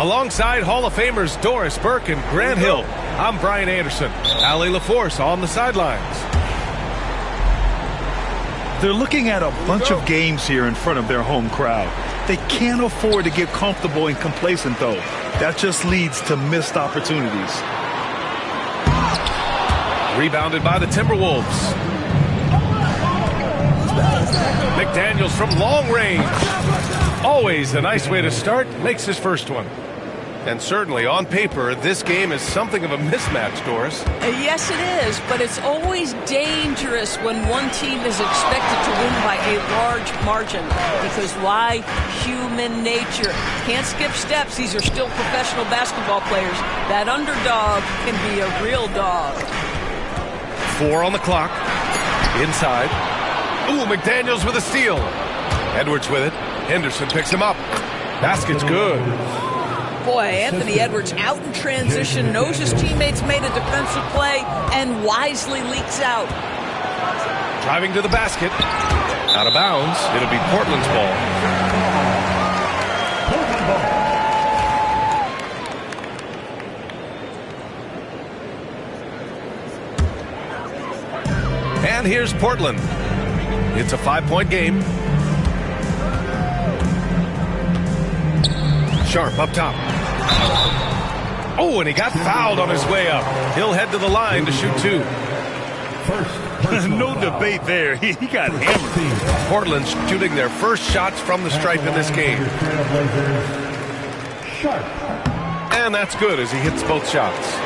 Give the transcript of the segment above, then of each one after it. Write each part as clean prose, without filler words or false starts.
Alongside Hall of Famers Doris Burke and Grant Hill, I'm Brian Anderson. Allie LaForce on the sidelines. They're looking at a bunch of games here in front of their home crowd. They can't afford to get comfortable and complacent, though. That just leads to missed opportunities. Rebounded by the Timberwolves. McDaniels from long range. Always a nice way to start. Makes his first one. And certainly on paper, this game is something of a mismatch, Doris. Yes, it is, but it's always dangerous when one team is expected to win by a large margin. Because why? Human nature. Can't skip steps. These are still professional basketball players. That underdog can be a real dog. 4 on the clock. Inside. Ooh, McDaniels with a steal. Edwards with it. Henderson picks him up. Basket's good. Boy, Anthony Edwards out in transition, knows his teammates made a defensive play, and wisely leaks out. Driving to the basket. Out of bounds. It'll be Portland's ball. And here's Portland. It's a 5-point game. Sharp up top. Oh, and he got fouled on his way up. He'll head to the line to shoot 2. No debate there. He got hammered. Portland's shooting their first shots from the stripe in this game. And that's good as he hits both shots.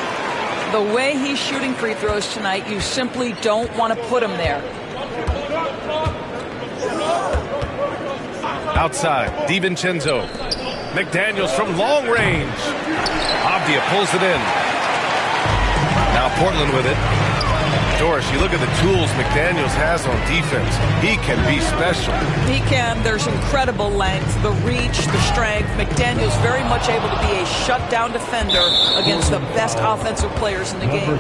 The way he's shooting free throws tonight, you simply don't want to put him there. Outside, DiVincenzo. McDaniels from long range. Avdia pulls it in. Now Portland with it. Doris, you look at the tools McDaniels has on defense. He can be special. He can. There's incredible length, the reach, the strength. McDaniels very much able to be a shutdown defender against the best offensive players in the game.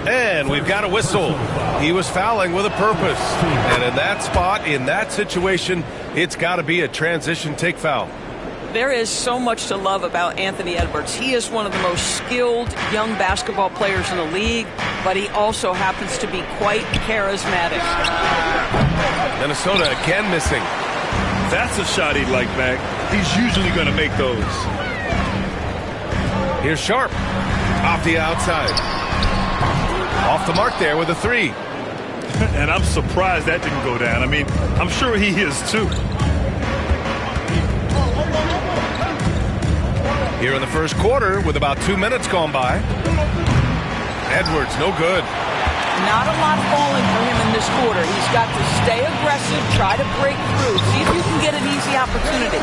And we've got a whistle. He was fouling with a purpose. And in that spot, in that situation, it's got to be a transition take foul. There is so much to love about Anthony Edwards. He is one of the most skilled young basketball players in the league, but he also happens to be quite charismatic. Minnesota again missing. That's a shot he'd like back. He's usually going to make those. Here's Sharp. Off the outside. Off the mark there with a 3. And I'm surprised that didn't go down. I mean, I'm sure he is too. Here in the first quarter with about 2 minutes gone by. Edwards, no good. Not a lot falling for him in this quarter. He's got to stay aggressive, try to break through, see if you can get an easy opportunity.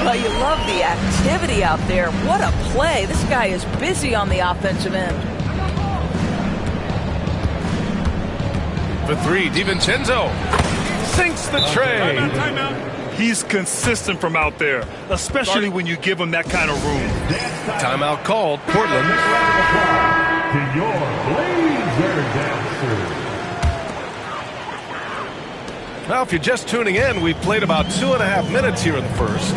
But you love the activity out there. What a play. This guy is busy on the offensive end. For 3, DiVincenzo sinks the tray. Timeout. He's consistent from out there, especially when you give him that kind of room. Timeout called. Portland. To your Blazer dancers. Now, if you're just tuning in, we've played about 2.5 minutes here in the first.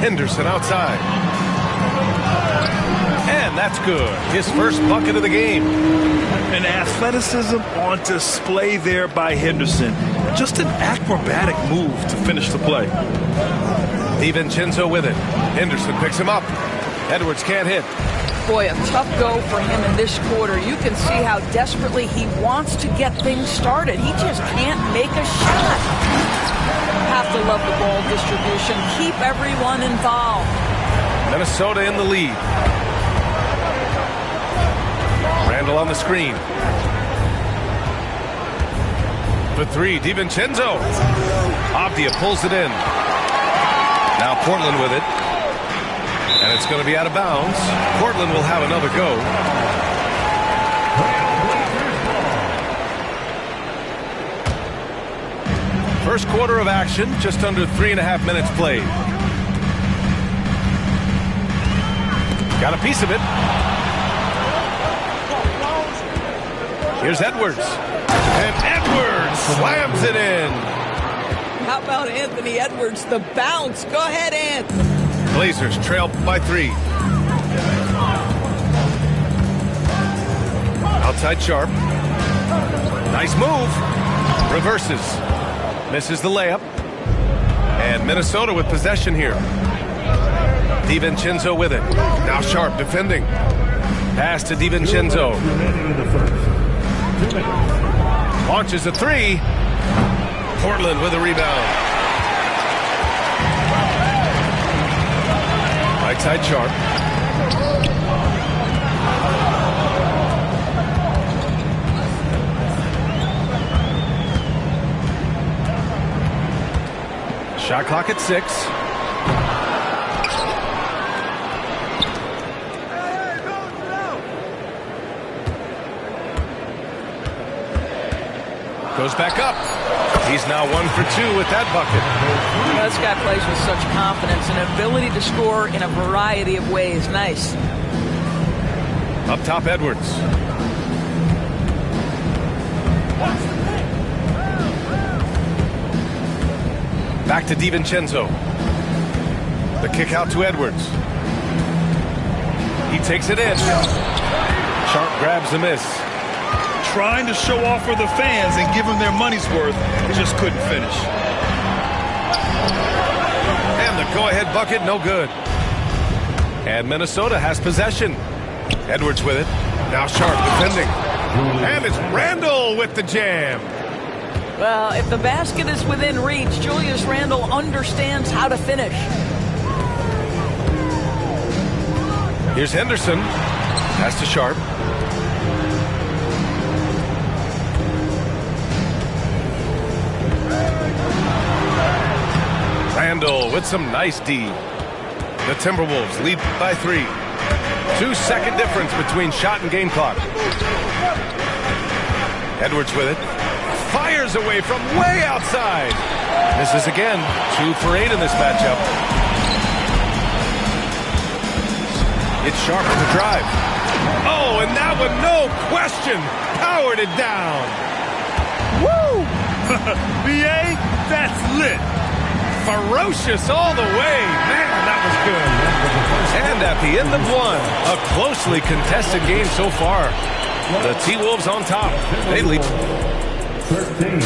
Henderson outside. And that's good. His first bucket of the game. And athleticism on display there by Henderson. Just an acrobatic move to finish the play. DiVincenzo with it. Henderson picks him up. Edwards can't hit. Boy, a tough go for him in this quarter. You can see how desperately he wants to get things started. He just can't make a shot. Have to love the ball distribution. Keep everyone involved. Minnesota in the lead. Randall on the screen. For 3, DiVincenzo. Avdia pulls it in. Now Portland with it. And it's going to be out of bounds. Portland will have another go. First quarter of action, just under 3.5 minutes played. Got a piece of it. Here's Edwards. And Edwards slams it in. How about Anthony Edwards, the bounce? Go ahead, Ant. Blazers trail by 3. Outside Sharp. Nice move. Reverses. Misses the layup. And Minnesota with possession here. DiVincenzo with it. Now Sharp defending. Pass to DiVincenzo. Launches a 3. Portland with a rebound. Right side Sharp. Shot clock at 6. Goes back up. He's now 1 for 2 with that bucket. This guy plays with such confidence and ability to score in a variety of ways. Nice. Up top, Edwards. Back to DiVincenzo. The kick out to Edwards. He takes it in. Sharp grabs the miss. Trying to show off for the fans and give them their money's worth. He just couldn't finish. And the go-ahead bucket, no good. And Minnesota has possession. Edwards with it. Now Sharp defending. And it's Randle with the jam. Well, if the basket is within reach, Julius Randle understands how to finish. Here's Henderson. Pass to Sharp. Randle with some nice D. The Timberwolves lead by 3. 2-second difference between shot and game clock. Edwards with it. Fires away from way outside. Misses again. 2 for 8 in this matchup. It's Sharp with the drive. Oh, and that one, no question, powered it down. Woo! BA, that's lit. Ferocious all the way. Man, that was good. And at the end of 1, a closely contested game so far. The T-Wolves on top. They lead. 13.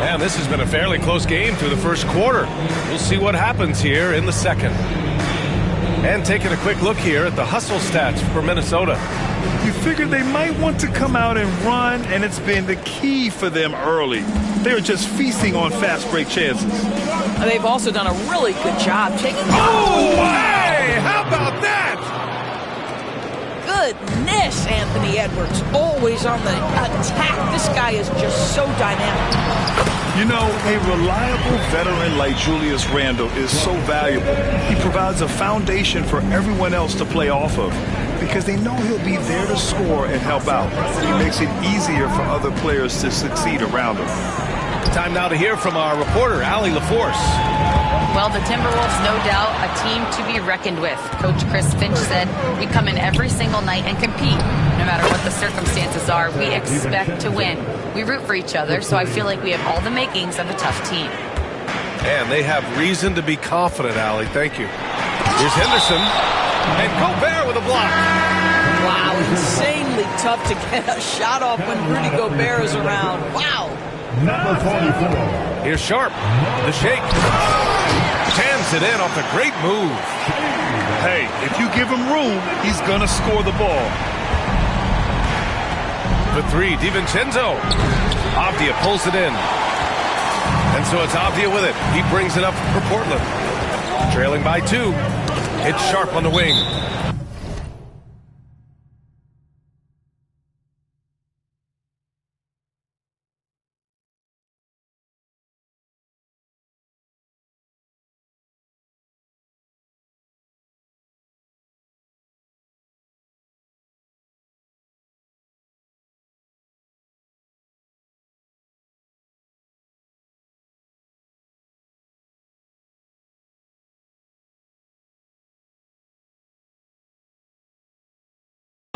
And this has been a fairly close game through the first quarter. We'll see what happens here in the second. And taking a quick look here at the hustle stats for Minnesota. You figured they might want to come out and run, and it's been the key for them early. They're just feasting on fast break chances. They've also done a really good job taking... Oh, hey! How about that? Goodness, Anthony Edwards, always on the attack. This guy is just so dynamic. You know, a reliable veteran like Julius Randle is so valuable. He provides a foundation for everyone else to play off of because they know he'll be there to score and help out. He makes it easier for other players to succeed around him. Time now to hear from our reporter, Allie LaForce. Well, the Timberwolves, no doubt, a team to be reckoned with. Coach Chris Finch said, we come in every single night and compete. No matter what the circumstances are, we expect to win. We root for each other, so I feel like we have all the makings of a tough team. And they have reason to be confident, Allie. Thank you. Here's Henderson. And Gobert with a block. Wow, insanely tough to get a shot off when Rudy Gobert is around. Wow. Number 44. Here's Sharp. The shake. Jams it in off a great move. Hey, if you give him room, he's going to score the ball. The 3, DiVincenzo. Avdia pulls it in. And so it's Avdia with it. He brings it up for Portland. Trailing by 2. It's Sharp on the wing.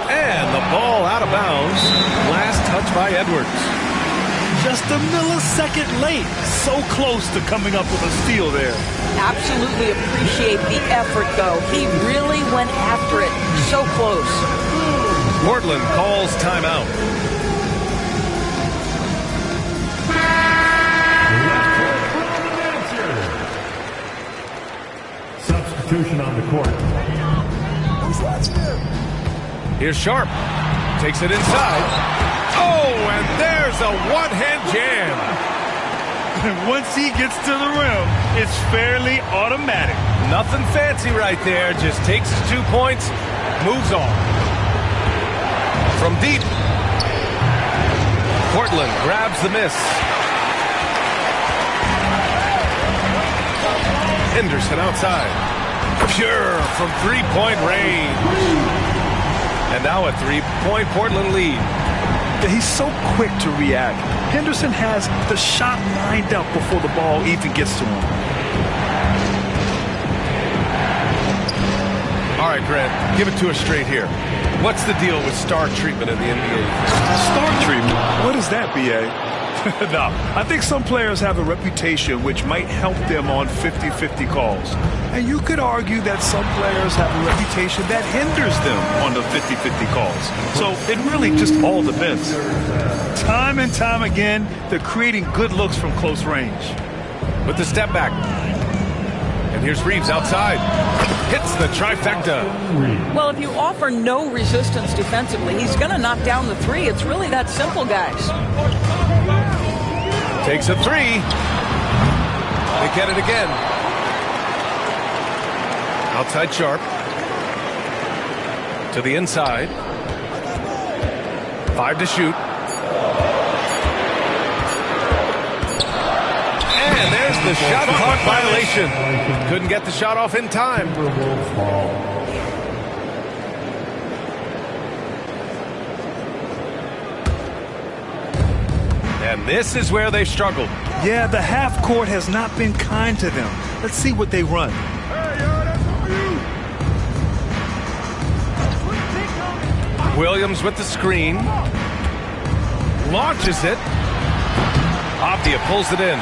And the ball out of bounds. Last touch by Edwards. Just a millisecond late. So close to coming up with a steal there. Absolutely appreciate the effort, though. He really went after it. So close. Portland calls timeout. Substitution on the court. Here's Sharp. Takes it inside. Oh, and there's a one-hand jam. Once he gets to the rim, it's fairly automatic. Nothing fancy right there. Just takes his 2 points, moves on. From deep, Portland grabs the miss. Henderson outside. Pure from three-point range. And now a three-point Portland lead. He's so quick to react. Henderson has the shot lined up before the ball even gets to him. All right, Grant, give it to us straight here. What's the deal with star treatment in the NBA? Star treatment? What is that, B.A.? No, I think some players have a reputation which might help them on 50-50 calls. And you could argue that some players have a reputation that hinders them on the 50-50 calls. So it really just all depends. Time and time again, they're creating good looks from close range. With the step back. And here's Reeves outside. Hits the trifecta. Well, if you offer no resistance defensively, he's going to knock down the three. It's really that simple, guys. Takes a three. They get it again. Outside Sharp. To the inside. 5 to shoot. And there's the shot clock violation. Couldn't get the shot off in time. And this is where they've struggled. Yeah, the half court has not been kind to them. Let's see what they run. Williams with the screen. Launches it. Abdia pulls it in.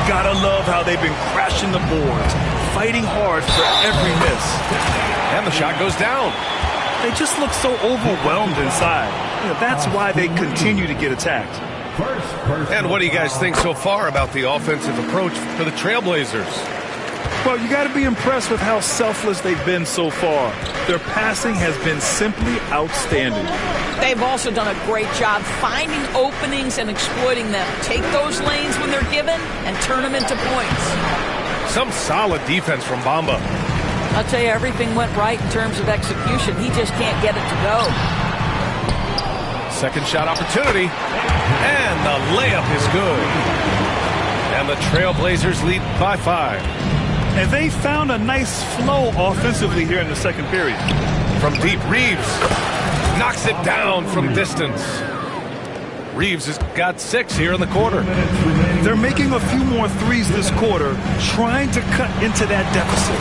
Gotta love how they've been crashing the boards, fighting hard for every miss. And the shot goes down. They just look so overwhelmed inside. You know, that's why they continue to get attacked. And what do you guys think so far about the offensive approach for the Trailblazers? Well, you got to be impressed with how selfless they've been so far. Their passing has been simply outstanding. They've also done a great job finding openings and exploiting them. Take those lanes when they're given and turn them into points. Some solid defense from Bamba. I'll tell you, everything went right in terms of execution. He just can't get it to go. Second shot opportunity. And the layup is good. And the Trailblazers lead by 5. And they found a nice flow offensively here in the second period. From deep, Reeves knocks it down from distance. Reeves has got 6 here in the quarter. They're making a few more threes this quarter, trying to cut into that deficit.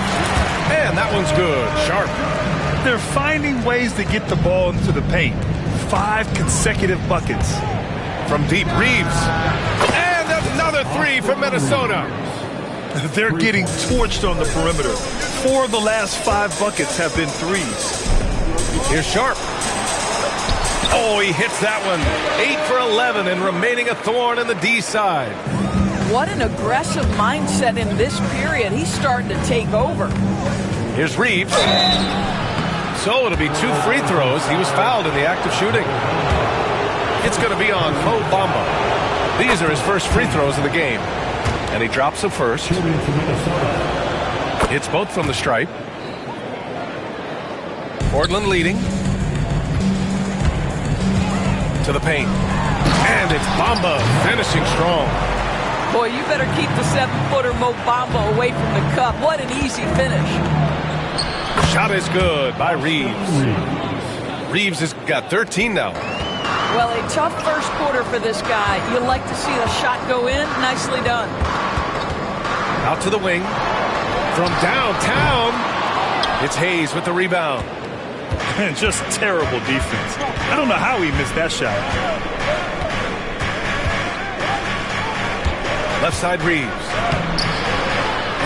And that one's good. Sharp. They're finding ways to get the ball into the paint. 5 consecutive buckets. From deep, Reeves. And another 3 from Minnesota. They're getting torched on the perimeter. 4 of the last 5 buckets have been threes. Here's Sharp. Oh, he hits that one. 8 for 11 and remaining a thorn in the D side. What an aggressive mindset in this period. He's starting to take over. Here's Reeves. So it'll be 2 free throws. He was fouled in the act of shooting. It's going to be on Mo Bamba. These are his first free throws of the game. And he drops the first. It's both from the stripe. Portland leading. To the paint. And it's Bamba finishing strong. Boy, you better keep the 7-footer Mo Bamba away from the cup. What an easy finish. Shot is good by Reeves. Reeves has got 13 now. Well, a tough first quarter for this guy. You like to see the shot go in. Nicely done. Out to the wing. From downtown, it's Hayes with the rebound. And just terrible defense. I don't know how he missed that shot. Left side Reeves.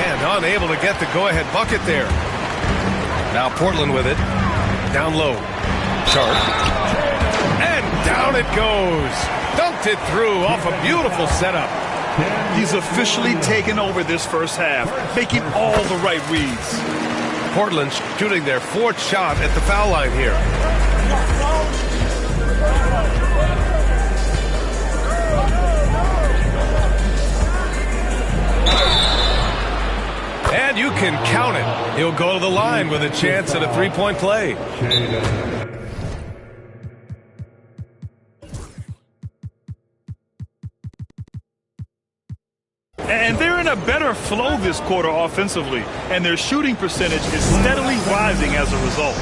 And unable to get the go-ahead bucket there. Now Portland with it. Down low. Sharp. And down it goes. Dunked it through off a beautiful setup. He's officially taken over this first half, making all the right reads. Portland shooting their 4th shot at the foul line here. And you can count it. He'll go to the line with a chance at a 3-point play. And they're in a better flow this quarter offensively, and their shooting percentage is steadily rising as a result.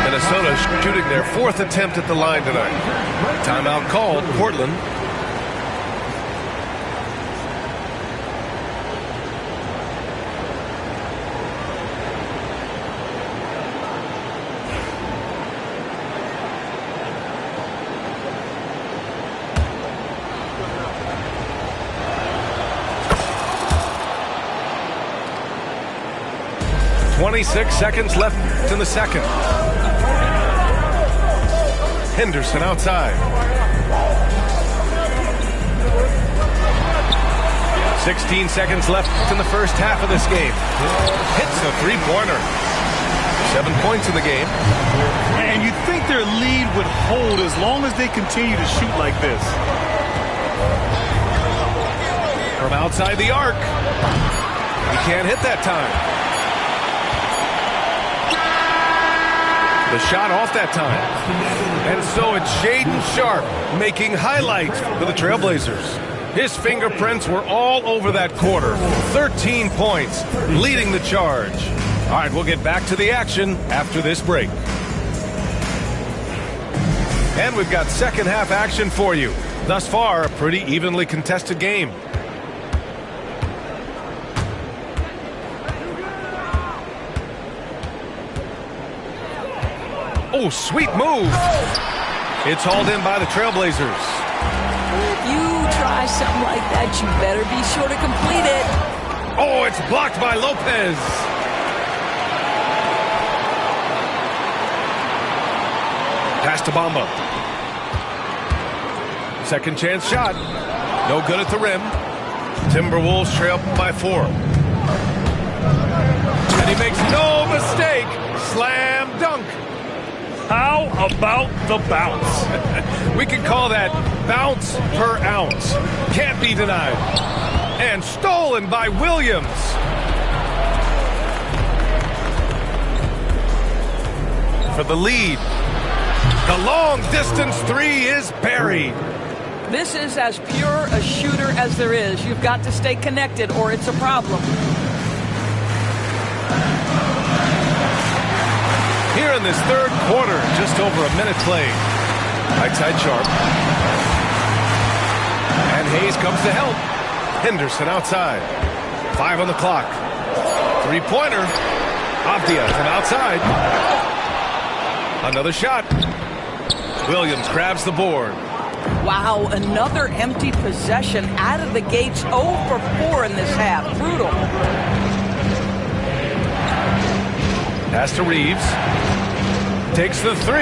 Minnesota shooting their 4th attempt at the line tonight. Timeout called, Portland. .26 seconds left in the second. Henderson outside. 16 seconds left in the first half of this game. Hits a 3-pointer. 7 points in the game. And you'd think their lead would hold as long as they continue to shoot like this. From outside the arc. He can't hit that time. The shot off that time. And so it's Shaedon Sharpe making highlights for the Trailblazers. His fingerprints were all over that quarter. 13 points, leading the charge. All right, we'll get back to the action after this break. And we've got second half action for you. Thus far, a pretty evenly contested game. Oh, sweet move. It's hauled in by the Trailblazers. If you try something like that, you better be sure to complete it. Oh, it's blocked by Lopez. Pass to Bamba. Second chance shot. No good at the rim. Timberwolves trail by 4. And he makes no mistake. Slam dunk. How about the bounce? We can call that bounce per ounce. Can't be denied. And stolen by Williams. For the lead. The long distance 3 is buried. This is as pure a shooter as there is. You've got to stay connected or it's a problem. Here in this third quarter, just over a minute played. Right side Sharpe. And Hayes comes to help. Henderson outside. 5 on the clock. 3-pointer. Avdia from outside. Another shot. Williams grabs the board. Wow, another empty possession out of the gates. 0 for 4 in this half. Brutal. Pass to Reeves. Takes the 3.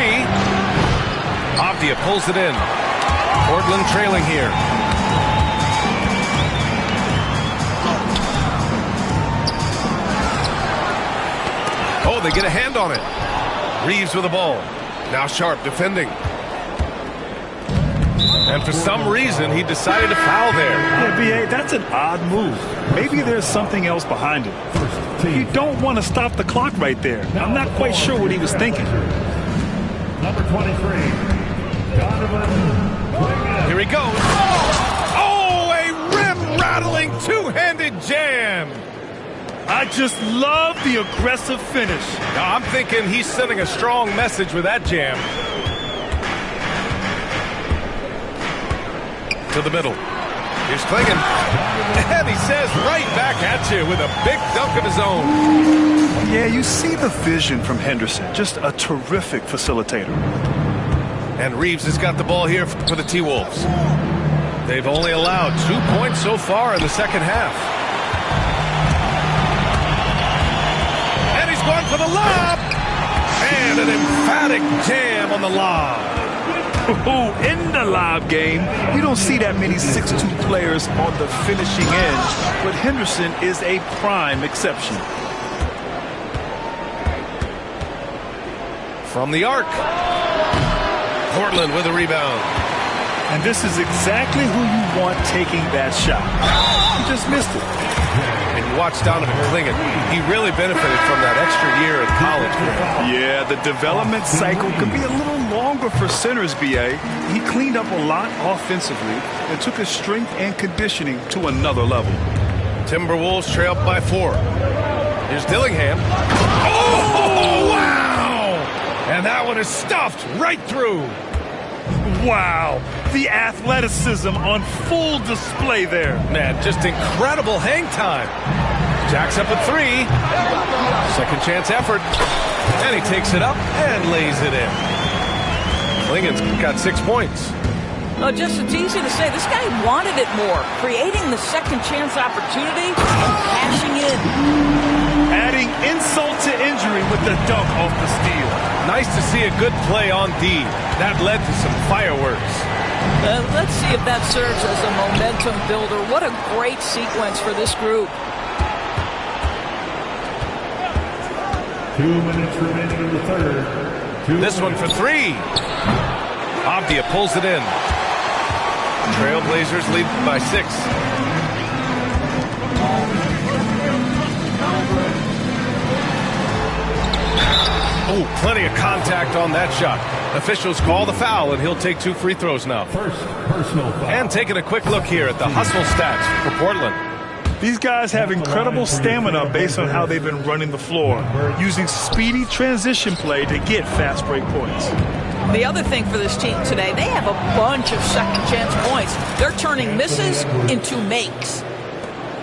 Avdia pulls it in. Portland trailing here. Oh, they get a hand on it. Reeves with the ball. Now Sharpe defending. And for some reason, he decided to foul there. Yeah, B.A., that's an odd move. Maybe there's something else behind it. You don't want to stop the clock right there. I'm not quite sure what he was thinking. Number 23, Donovan. Here he goes. Oh, a rim-rattling two-handed jam. I just love the aggressive finish. Now, I'm thinking he's sending a strong message with that jam. To the middle. Here's Klingon. And he says right back at you with a big dunk of his own. Yeah, you see the vision from Henderson. Just a terrific facilitator. And Reeves has got the ball here for the T-Wolves. They've only allowed 2 points so far in the second half. And he's going for the lob. And an emphatic jam on the lob. In the lob game, you don't see that many 6'2 players on the finishing end, but Henderson is a prime exception. From the arc. Portland with a rebound. And this is exactly who you want taking that shot. He just missed it. And you watch Donovan Klingon. He really benefited from that extra year in college. Yeah, the development cycle can be a little longer for centers, B.A. He cleaned up a lot offensively and took his strength and conditioning to another level. Timberwolves trail by 4. Here's Dillingham. Oh, wow! And that one is stuffed right through. Wow, the athleticism on full display there. Man, just incredible hang time. Jacks up at 3. Second chance effort. And he takes it up and lays it in. Klingon's got 6 points. Oh, just it's easy to say. This guy wanted it more. Creating the second chance opportunity and cashing in. Adding insult to injury with the dunk off the steal. Nice to see a good play on D. That led to some fireworks. Let's see if that serves as a momentum builder. What a great sequence for this group. 2 minutes remaining in the third. This one for 3. Avdia pulls it in. Trailblazers lead by 6. Oh, plenty of contact on that shot. Officials call the foul, and he'll take 2 free throws now. First personal foul. And taking a quick look here at the hustle stats for Portland. These guys have incredible stamina based on how they've been running the floor, using speedy transition play to get fast break points. The other thing for this team today, they have a bunch of second chance points. They're turning misses into makes.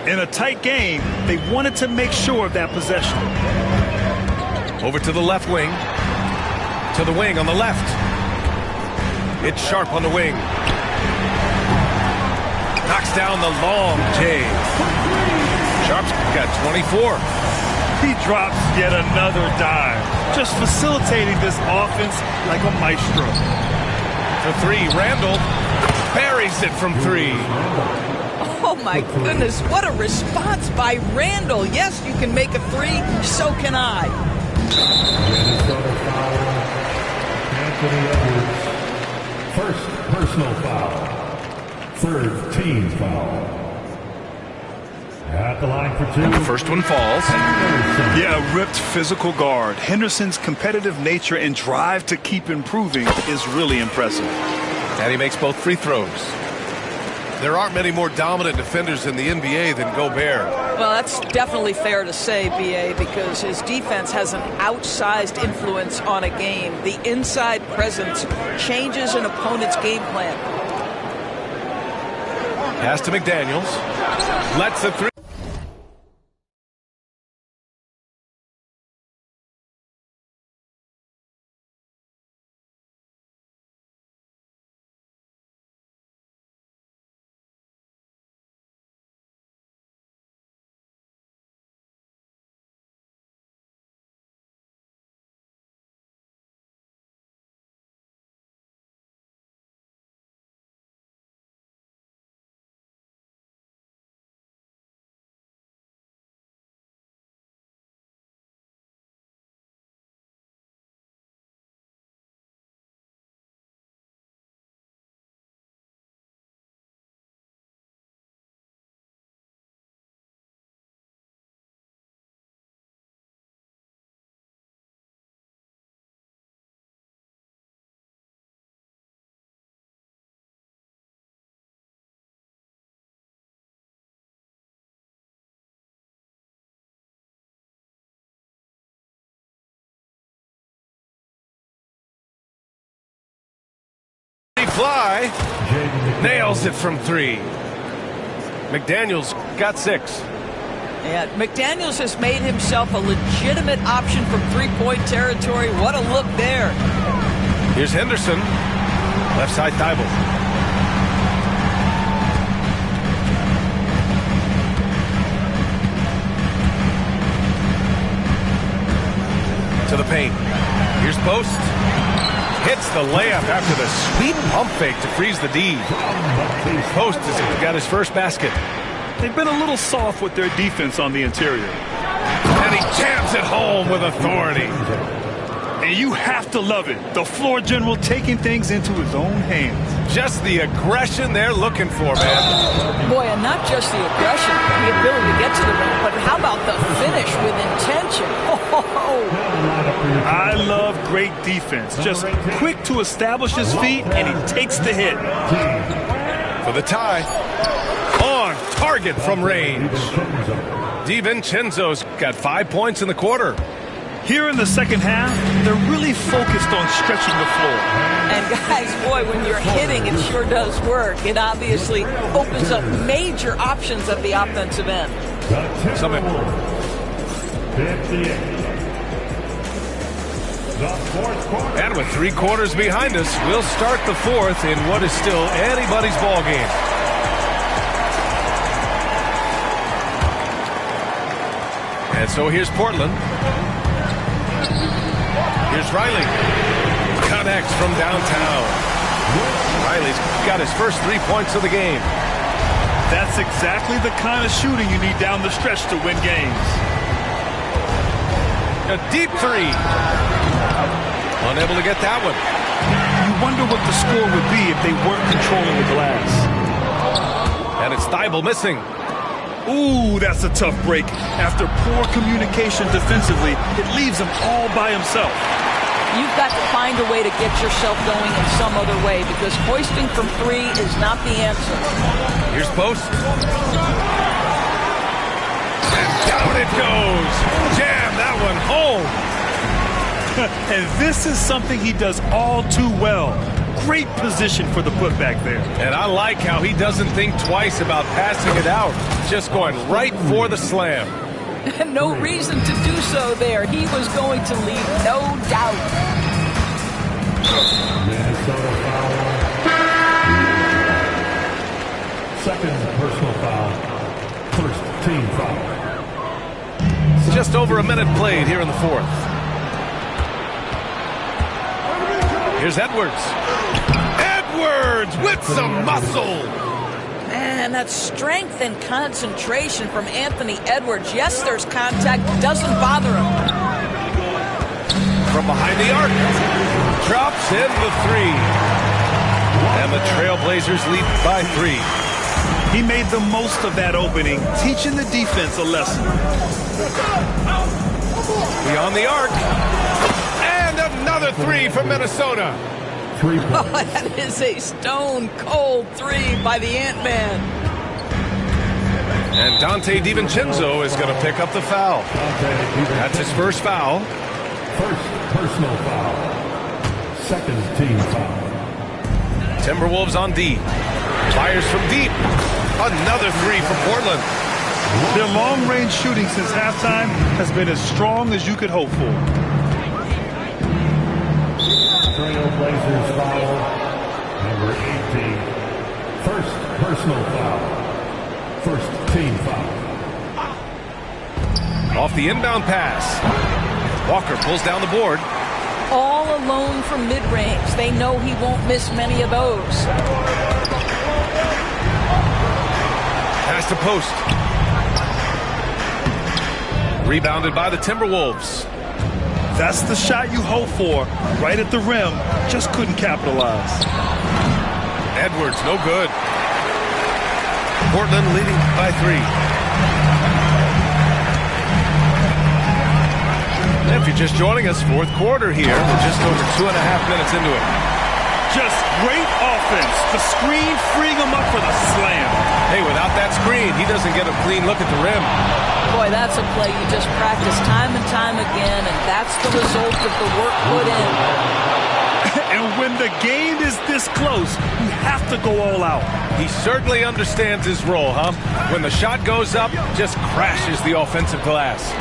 In a tight game, they wanted to make sure of that possession. Over to the left wing. To the wing on the left. It's Sharp on the wing. Knocks down the long J. Sharp's got 24. He drops yet another dime, just facilitating this offense like a maestro. For 3, Randall buries it from 3. Oh my goodness, what a response by Randall. Yes, you can make a 3, so can I. Minnesota foul. Anthony Edwards. First personal foul. Third team foul. At the line for 2. And the first one falls. Yeah, ripped physical guard. Henderson's competitive nature and drive to keep improving is really impressive. And he makes both free throws. There aren't many more dominant defenders in the NBA than Gobert. Well, that's definitely fair to say, B.A., because his defense has an outsized influence on a game. The inside presence changes an opponent's game plan. Pass to McDaniels. Lets the 3. Fly nails it from 3. McDaniels got 6. Yeah, McDaniels has made himself a legitimate option from three-point territory. What a look there. Here's Henderson. Left side Thibault. To the paint. Here's Post. Hits the layup after the sweet pump fake to freeze the D. Post has got his first basket. They've been a little soft with their defense on the interior. And he jams it home with authority. And you have to love it. The floor general taking things into his own hands. Just the aggression they're looking for, man. Boy, and not just the aggression, the ability to get to the rim, but how about the finish with intention? I love great defense. Just quick to establish his feet, and he takes the hit. For the tie. On target from range. DiVincenzo's got 5 points in the quarter. Here in the second half, they're really focused on stretching the floor. And guys, boy, when you're hitting, it sure does work. It obviously opens up major options at the offensive end. And with 3 quarters behind us, we'll start the fourth in what is still anybody's ball game. And so here's Portland. Here's Riley. Connects from downtown. Riley's got his first 3 points of the game. That's exactly the kind of shooting you need down the stretch to win games. A deep 3. Unable to get that one. You wonder what the score would be if they weren't controlling the glass. And it's Thibault missing. Ooh, that's a tough break. After poor communication defensively, it leaves him all by himself. You've got to find a way to get yourself going in some other way, because hoisting from 3 is not the answer. Here's Post. And down it goes. Jam that one home. And this is something he does all too well. Great position for the putback there. And I like how he doesn't think twice about passing it out. Just going right for the slam. And no reason to do so there. He was going to leave no doubt. Minnesota foul. Second personal foul. First team foul. Just over a minute played here in the fourth. Here's Edwards. Edwards with some muscle. Man, that strength and concentration from Anthony Edwards. Yes, there's contact. Doesn't bother him. From behind the arc. Drops in the 3. And the Trailblazers lead by 3. He made the most of that opening, teaching the defense a lesson. Beyond the arc. And another 3 from Minnesota. Oh, that is a stone-cold 3 by the Antman. And Dante DiVincenzo is going to pick up the foul. That's his first foul. First personal foul. Second team foul. Timberwolves on D. Fires from deep. Another 3 from Portland. Their long-range shooting since halftime has been as strong as you could hope for. Trailblazers foul. Number 18. First personal foul. First team foul. Off the inbound pass. Walker pulls down the board. All alone from mid-range. They know he won't miss many of those. Pass to Post. Rebounded by the Timberwolves. That's the shot you hope for. Right at the rim. Just couldn't capitalize. Edwards, no good. Portland leading by 3. And if you're just joining us, fourth quarter here. We're just over 2.5 minutes into it. Just great offense. The screen freeing him up for the slam. Hey, without that screen, he doesn't get a clean look at the rim. Boy, that's a play you just practice time and time again, and that's the result of the work put in. And when the game is this close, you have to go all out. He certainly understands his role, huh? When the shot goes up, just crashes the offensive glass.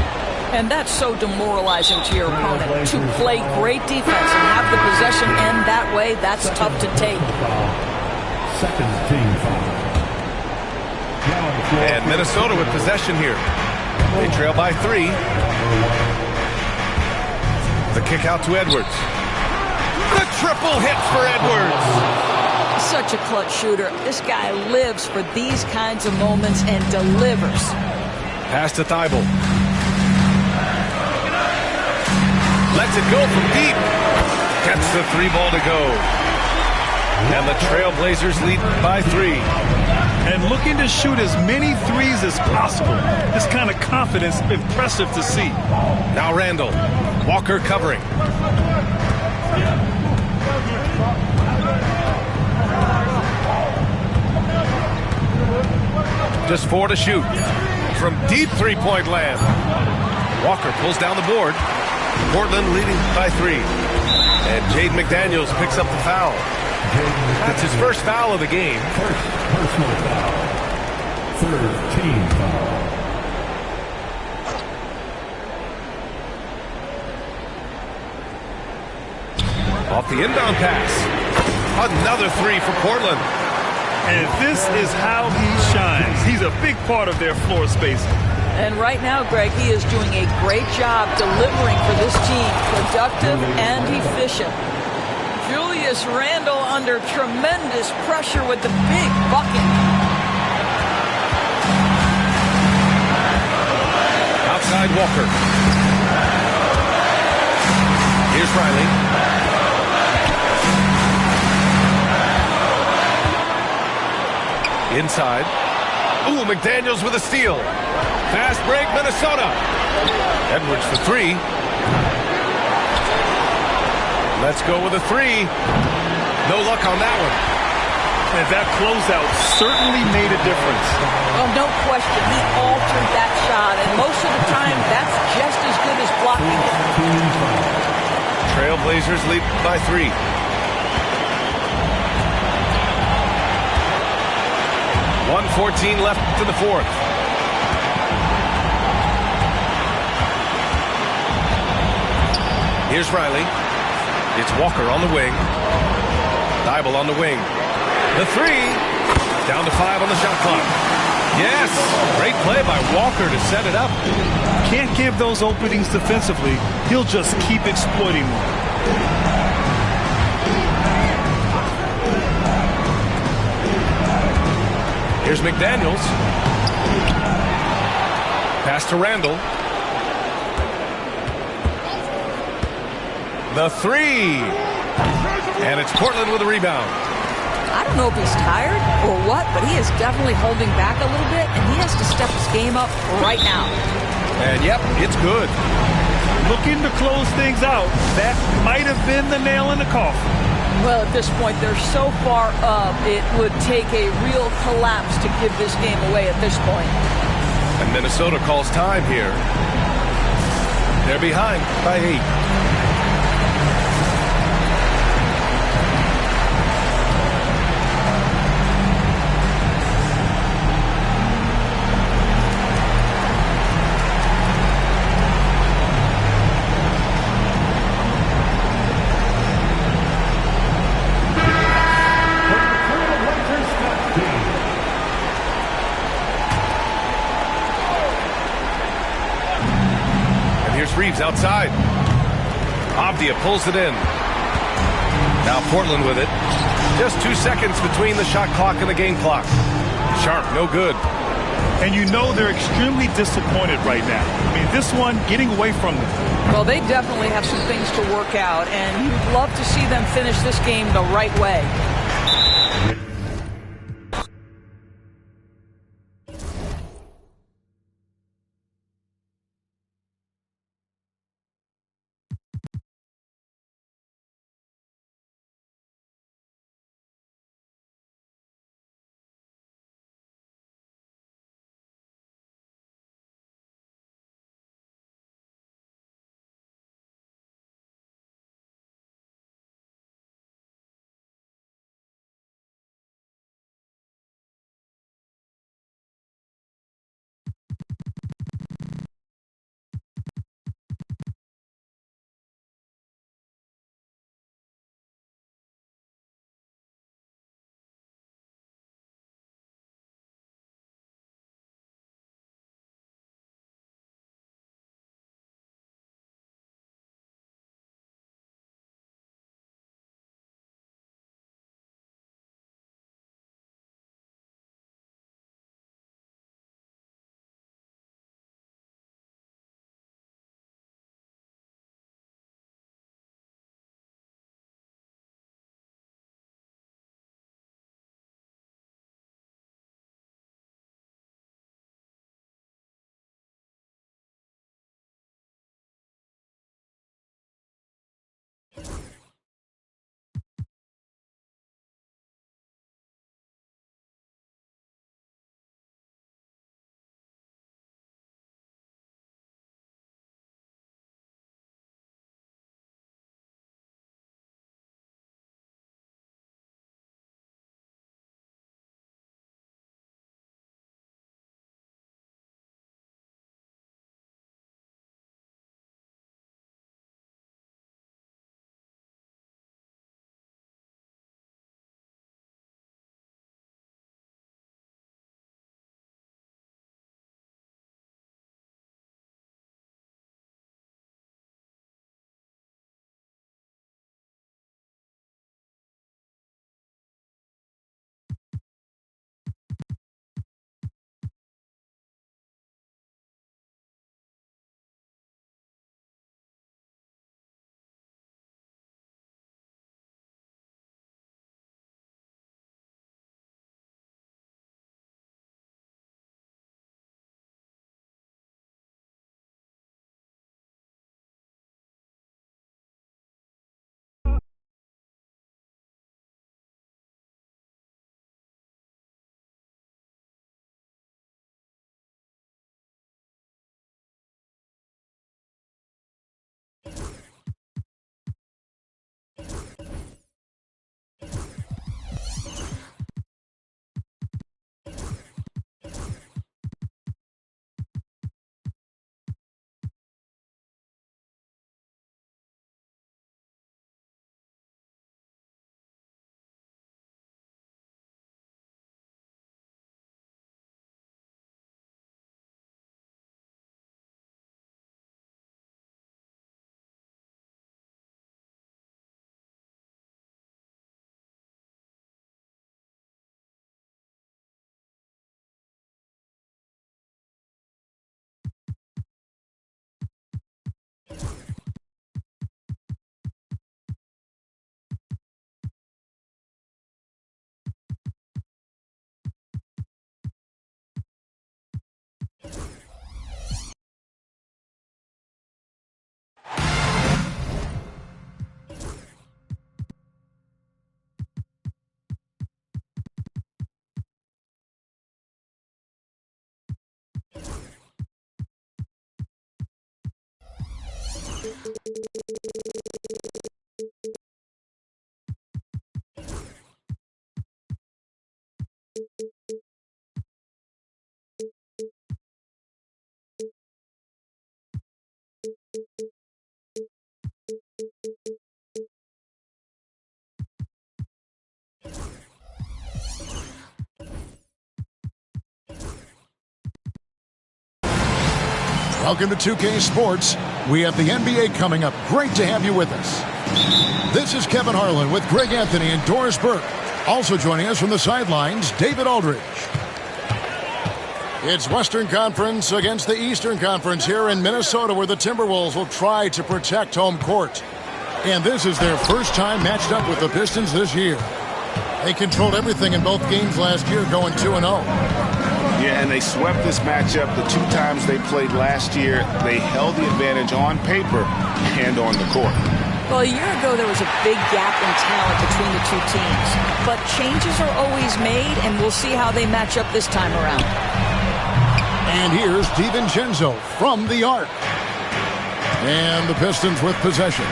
And that's so demoralizing to your opponent. To play great defense and have the possession end that way, that's tough to take. Second team foul. And Minnesota with possession here. They trail by 3. The kick out to Edwards. The triple hit for Edwards. Such a clutch shooter. This guy lives for these kinds of moments and delivers. Pass to Thibault. Lets it go from deep. Gets the 3 ball to go. And the Trailblazers lead by 3. And looking to shoot as many threes as possible. This kind of confidence, impressive to see. Now Randall. Walker covering. Just 4 to shoot. From deep three-point land. Walker pulls down the board. Portland leading by 3. And Jaden McDaniels picks up the foul. That's his first foul of the game. First personal foul. Third team foul. Off the inbound pass. Another 3 for Portland. And this is how he shines. He's a big part of their floor space. And right now, Greg, he is doing a great job delivering for this team. Productive and efficient. Julius Randle under tremendous pressure with the big bucket. Outside Walker. Here's Riley. Inside. Ooh, McDaniels with a steal. Fast break, Minnesota. Edwards for 3. Let's go with a 3. No luck on that one. And that closeout certainly made a difference. Well, no question. He altered that shot. And most of the time, that's just as good as blocking it. Trailblazers lead by 3. .114 left in the 4th. Here's Riley. It's Walker on the wing. Thibault on the wing. The 3. Down to 5 on the shot clock. Yes! Great play by Walker to set it up. Can't give those openings defensively. He'll just keep exploiting them. Here's McDaniels. Pass to Randall. The 3. And it's Portland with a rebound. I don't know if he's tired or what, but he is definitely holding back a little bit, and he has to step his game up right now. And yep, it's good. Looking to close things out. That might have been the nail in the coffin. Well, at this point, they're so far up, it would take a real collapse to give this game away at this point. And Minnesota calls time here. They're behind by 8. Reeves outside. Avdia pulls it in. Now Portland with it. Just 2 seconds between the shot clock and the game clock. Sharp, no good. And you know they're extremely disappointed right now. I mean, this one getting away from them. Well, they definitely have some things to work out, and you'd love to see them finish this game the right way. Welcome to 2K Sports. We have the NBA coming up. Great to have you with us. This is Kevin Harlan with Greg Anthony and Doris Burke. Also joining us from the sidelines, David Aldridge. It's Western Conference against the Eastern Conference here in Minnesota, where the Timberwolves will try to protect home court. And this is their first time matched up with the Pistons this year. They controlled everything in both games last year, going 2-0. Yeah, and they swept this matchup the 2 times they played last year. They held the advantage on paper and on the court. Well, a year ago, there was a big gap in talent between the two teams. But changes are always made, and we'll see how they match up this time around. And here's DiVincenzo from the arc. And the Pistons with possession.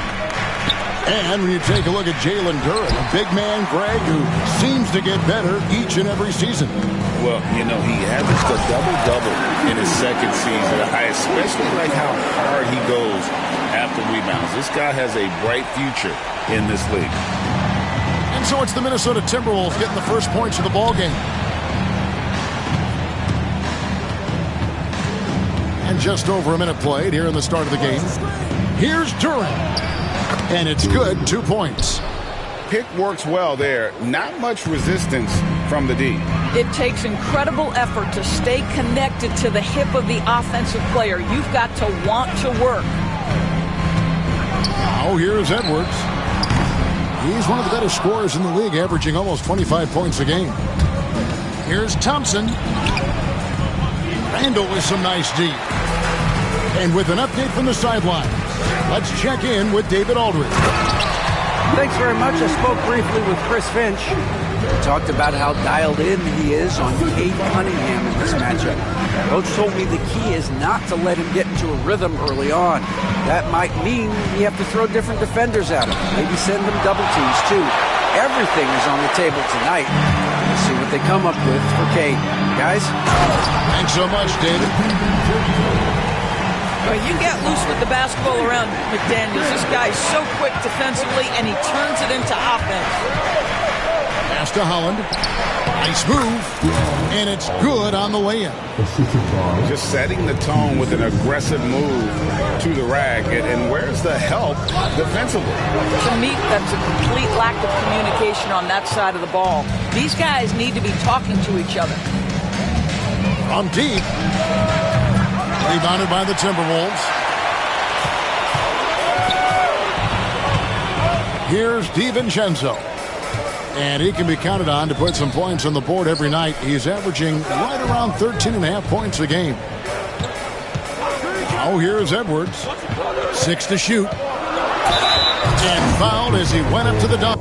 And when you take a look at Jalen Duren, a big man, Greg, who seems to get better each and every season. Well, you know, he averaged a double-double in his second season. I especially like how hard he goes after rebounds. This guy has a bright future in this league. And so it's the Minnesota Timberwolves getting the first points of the ball game. And just over a minute played here in the start of the game. Here's Duren. And it's good, 2 points. Pick works well there. Not much resistance from the D. It takes incredible effort to stay connected to the hip of the offensive player. You've got to want to work. Now here's Edwards. He's one of the better scorers in the league, averaging almost 25 points a game. Here's Thompson. Randall with some nice D. And with an update from the sideline, let's check in with David Aldridge. Thanks very much. I spoke briefly with Chris Finch. He talked about how dialed in he is on Cade Cunningham in this matchup. Coach told me the key is not to let him get into a rhythm early on. That might mean you have to throw different defenders at him. Maybe send them double teams too. Everything is on the table tonight. Let's see what they come up with for Cade. Guys? Thanks so much, David. Well, you get loose with the basketball around McDaniels. This guy is so quick defensively, and he turns it into offense. Pass to Holland. Nice move. And it's good on the layup. Just setting the tone with an aggressive move to the rack. And where's the help defensively? To me, that's a complete lack of communication on that side of the ball. These guys need to be talking to each other. From deep. Rebounded by the Timberwolves. Here's DiVincenzo. And he can be counted on to put some points on the board every night. He's averaging right around 13.5 points a game. Now here's Edwards. 6 to shoot. And fouled as he went up to the dunk.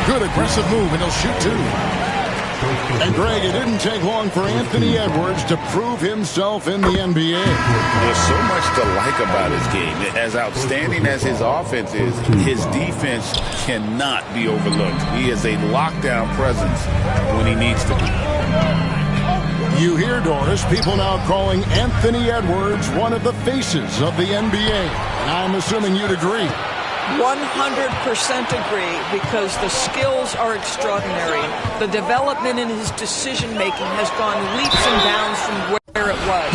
Good aggressive move, and he'll shoot 2. And Greg, it didn't take long for Anthony Edwards to prove himself in the NBA. There's so much to like about his game. As outstanding as his offense is, his defense cannot be overlooked. He is a lockdown presence when he needs to be. You hear, Doris, people now calling Anthony Edwards one of the faces of the NBA. And I'm assuming you'd agree. 100% agree, because the skills are extraordinary. The development in his decision-making has gone leaps and bounds from where it was.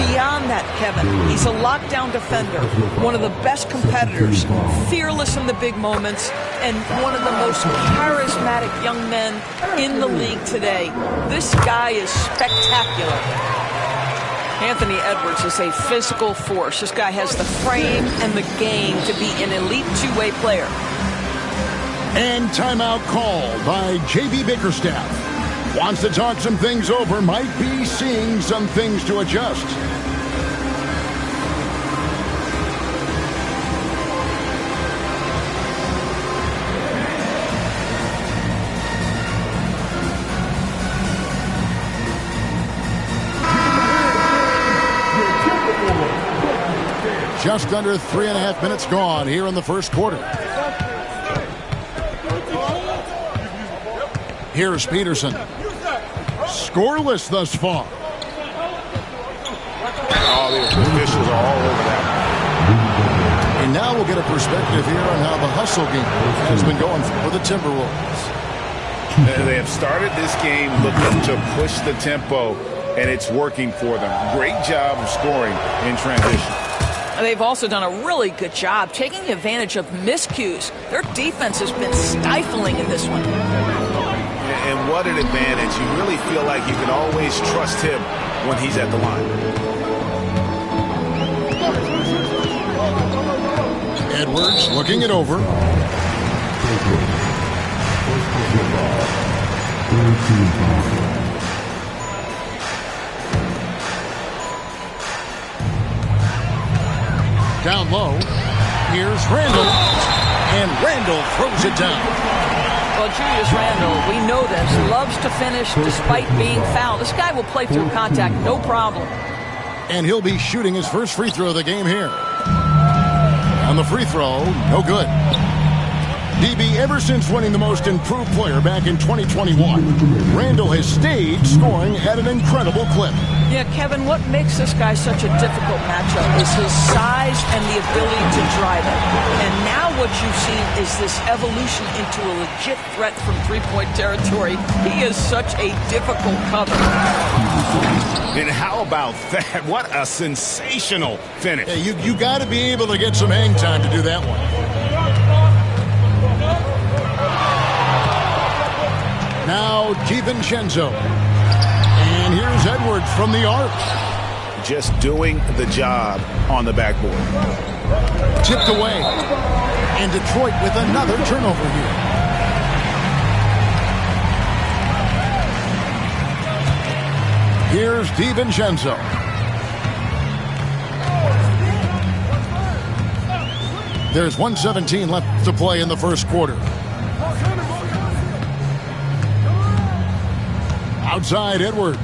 Beyond that, Kevin, he's a lockdown defender, one of the best competitors, fearless in the big moments, and one of the most charismatic young men in the league today. This guy is spectacular. Anthony Edwards is a physical force. This guy has the frame and the game to be an elite two-way player. And timeout called by J.B. Bickerstaff. Wants to talk some things over, might be seeing some things to adjust. Just under 3.5 minutes gone here in the first quarter. Here's Peterson. Scoreless thus far. Oh, the officials are all over that. And now we'll get a perspective here on how the hustle game has been going for the Timberwolves. They have started this game looking to push the tempo and it's working for them. Great job of scoring in transition. They've also done a really good job taking advantage of miscues. Their defense has been stifling in this one. And what an advantage. You really feel like you can always trust him when he's at the line. Edwards looking it over. Down low. Here's Randall. And Randall throws it down. Well, Julius Randle, we know this, loves to finish despite being fouled. This guy will play through contact, no problem. And he'll be shooting his first free throw of the game here. On the free throw, no good. DB, ever since winning the most improved player back in 2021, Randall has stayed scoring at an incredible clip. Yeah, Kevin, what makes this guy such a difficult matchup is his size and the ability to drive it. And now what you've seen is this evolution into a legit threat from three-point territory. He is such a difficult cover. And how about that? What a sensational finish. Hey, you got to be able to get some hang time to do that one. Now DiVincenzo. And here's Edwards from the arc. Just doing the job on the backboard. Tipped away. And Detroit with another turnover here. Here's DiVincenzo. There's 1:17 left to play in the first quarter. Outside Edwards.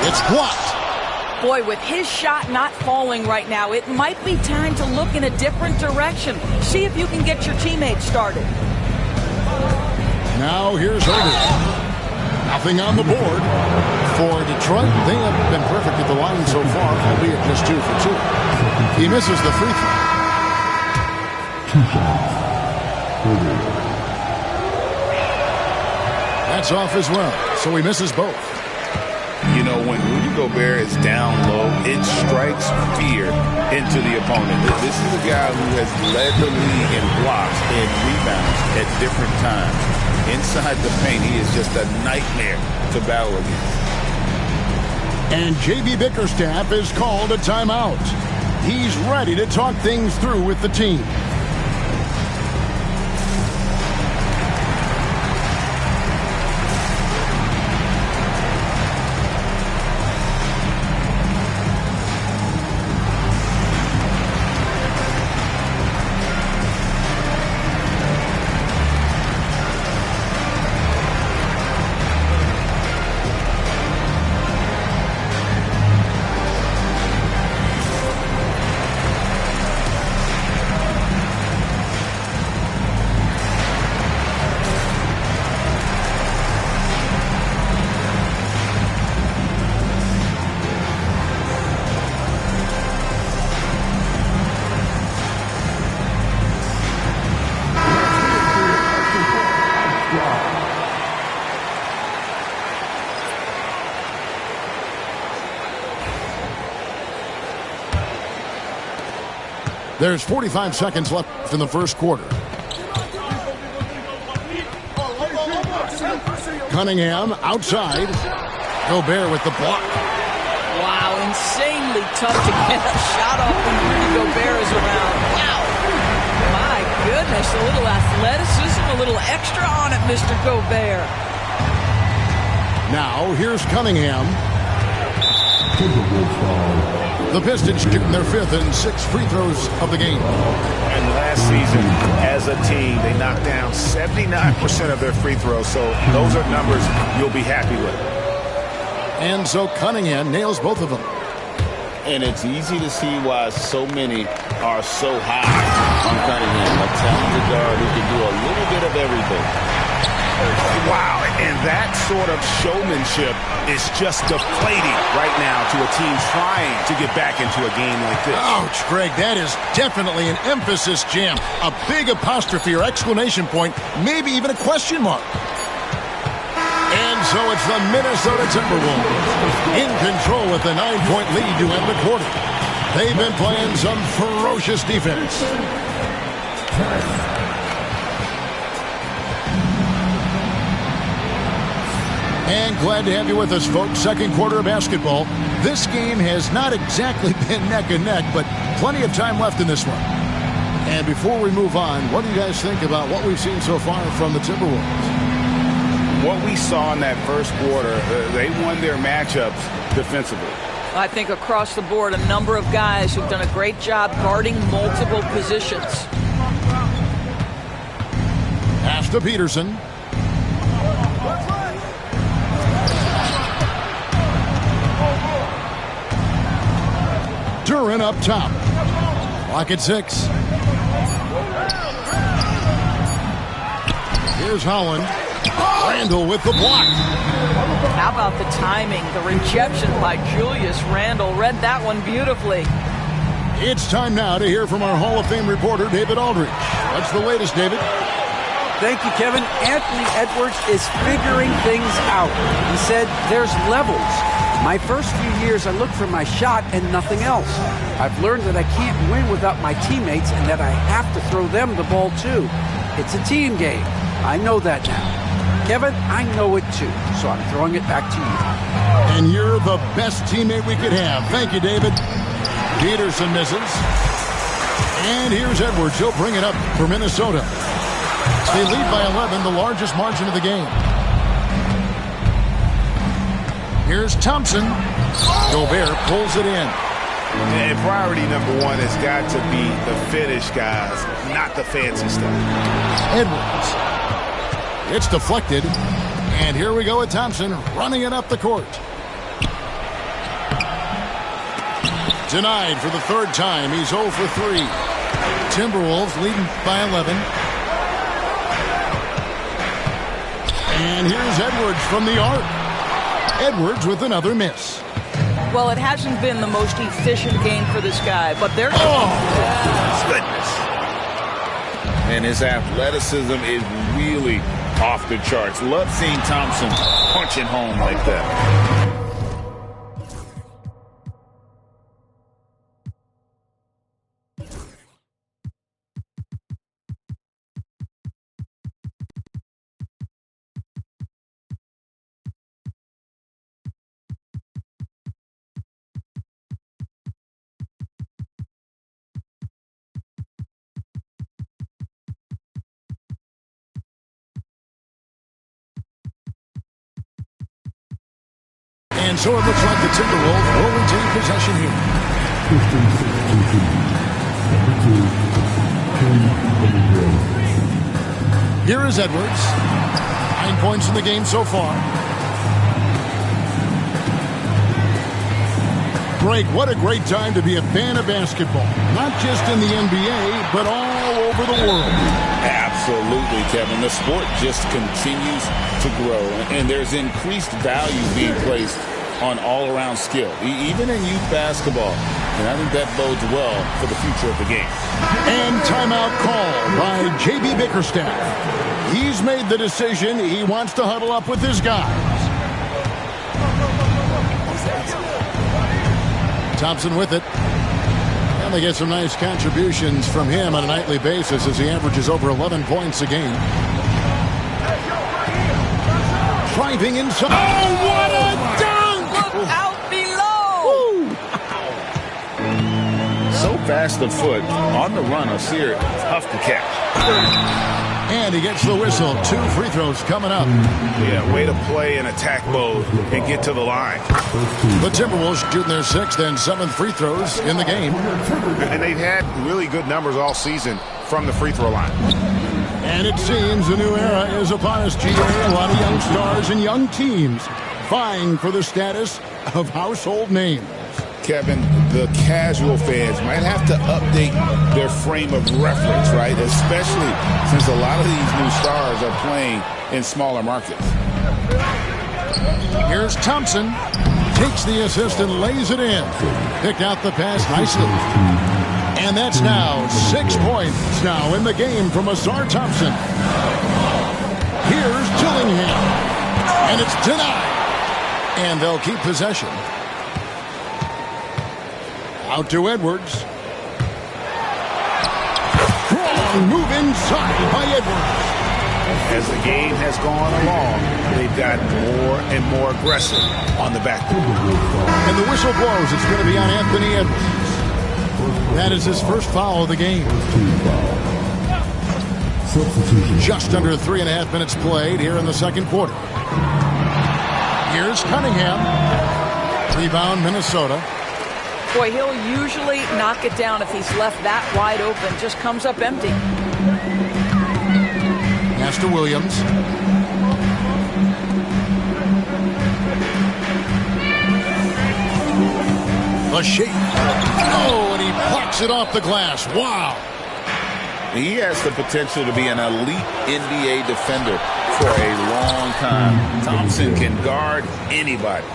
It's blocked. Boy, with his shot not falling right now, it might be time to look in a different direction. See if you can get your teammates started. Now here's Holder. Nothing on the board for Detroit. They have been perfect at the line so far, albeit just 2 for 2. He misses the free throw. 2 shots. That's off as well, so he misses both. You know, when Rudy Gobert is down low, it strikes fear into the opponent. This is a guy who has led the league in blocks and rebounds at different times. Inside the paint, he is just a nightmare to battle against. And J.B. Bickerstaff has called a timeout. He's ready to talk things through with the team. There's 45 seconds left in the first quarter. Cunningham outside. Gobert with the block. Wow, insanely tough to get a shot off when Rudy Gobert is around. Wow. My goodness, a little athleticism, a little extra on it, Mr. Gobert. Now, here's Cunningham. The Pistons shooting their 5th and 6th free throws of the game. And last season, as a team, they knocked down 79% of their free throws, so those are numbers you'll be happy with. And so Cunningham nails both of them. And it's easy to see why so many are so high on Cunningham. A talented guard who can do a little bit of everything. Wow, and that sort of showmanship is just deflating right now to a team trying to get back into a game like this. Ouch, Greg, that is definitely an emphasis jam. A big apostrophe or exclamation point, maybe even a question mark. And And so it's the Minnesota Timberwolves in control with a 9-point lead to end the quarter. They've been playing some ferocious defense. And glad to have you with us, folks. Second quarter of basketball. This game has not exactly been neck and neck, but plenty of time left in this one. And before we move on, what do you guys think about what we've seen so far from the Timberwolves? What we saw in that first quarter, they won their matchups defensively. I think across the board, a number of guys who've done a great job guarding multiple positions. Pass to Peterson. Duran up top. Clock at 6. Here's Holland. Randle with the block. How about the timing? The rejection by Julius Randle. Read that one beautifully. It's time now to hear from our Hall of Fame reporter, David Aldridge. What's the latest, David? Thank you, Kevin. Anthony Edwards is figuring things out. He said there's levels. My first few years, I looked for my shot and nothing else. I've learned that I can't win without my teammates and that I have to throw them the ball too. It's a team game. I know that now. Kevin, I know it too, so I'm throwing it back to you. And you're the best teammate we could have. Thank you, David. Peterson misses. And here's Edwards. He'll bring it up for Minnesota. They lead by 11, the largest margin of the game. Here's Thompson. Gobert pulls it in. And priority number one has got to be the finish, guys, not the fancy stuff. Edwards. It's deflected. And here we go with Thompson running it up the court. Denied for the third time. He's 0 for 3. Timberwolves leading by 11. And here's Edwards from the arc. Edwards with another miss. Well, it hasn't been the most efficient game for this guy, but they're... Goodness. And his athleticism is really off the charts. Love seeing Thompson punching home like that. And so it looks like the Timberwolves will retain possession here. Here is Edwards. 9 points in the game so far. Greg, what a great time to be a fan of basketball. Not just in the NBA, but all over the world. Absolutely, Kevin. The sport just continues to grow, and there's increased value being placed on all-around skill, even in youth basketball. And I think that bodes well for the future of the game. And timeout call by J.B. Bickerstaff. He's made the decision. He wants to huddle up with his guys. Thompson with it. And they get some nice contributions from him on a nightly basis as he averages over 11 points a game. Driving inside. Oh, what a dunk! Look out below! So fast of foot. On the run, Osir, tough to catch. And he gets the whistle. 2 free throws coming up. Yeah, way to play in attack mode and get to the line. The Timberwolves shooting their 6th and 7th free throws in the game. And they've had really good numbers all season from the free throw line. And it seems a new era is upon us, GA. A lot of young stars and young teams vying for the status of household names. Kevin, the casual fans might have to update their frame of reference, right? Especially since a lot of these new stars are playing in smaller markets. Here's Thompson. Takes the assist and lays it in. Picked out the pass nicely. And that's now 6 points now in the game from Ausar Thompson. Here's Dillingham. And it's denied. And they'll keep possession. Out to Edwards. Strong move inside by Edwards. As the game has gone along, they've got more and more aggressive on the back. And the whistle blows. It's going to be on Anthony Edwards. That is his first foul of the game. Just under 3.5 minutes played here in the second quarter. Here's Cunningham. Rebound, Minnesota. Boy, he'll usually knock it down if he's left that wide open. Just comes up empty. Pass to Williams. A shake. Oh, and he plucks it off the glass. Wow. He has the potential to be an elite NBA defender for a long time. Thompson can guard anybody.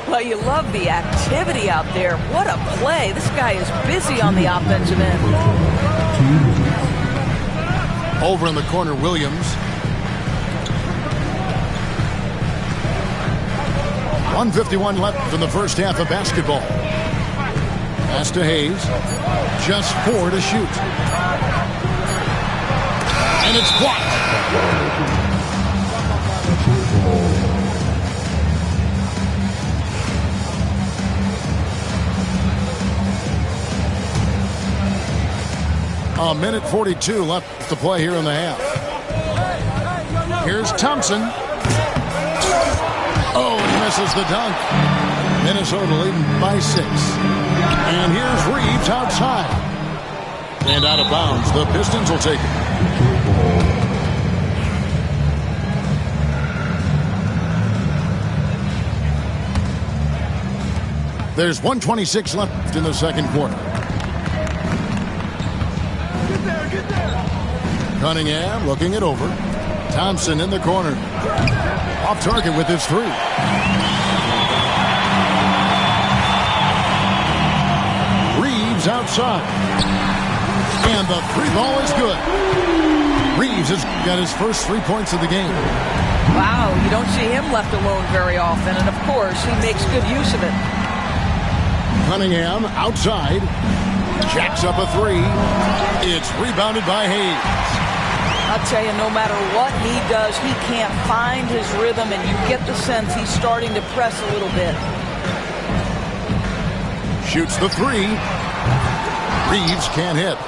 Well, you love the activity out there. What a play. This guy is busy on the offensive end. Over in the corner, Williams. 1:51 left in the first half of basketball. Pass to Hayes. Just 4 to shoot. And it's blocked. A minute 42 left to play here in the half. Here's Thompson. Oh, he misses the dunk. Minnesota leading by 6. And here's Reeves outside. And out of bounds. The Pistons will take it. There's 1:26 left in the second quarter. Cunningham looking it over. Thompson in the corner. Off target with his 3. Reeves outside. And the 3 ball is good. Reeves has got his first 3 points of the game. Wow, you don't see him left alone very often. And, of course, he makes good use of it. Cunningham outside. Jacks up a 3. It's rebounded by Hayes. I'll tell you, no matter what he does, he can't find his rhythm, and you get the sense he's starting to press a little bit. Shoots the 3. Reeves can't hit.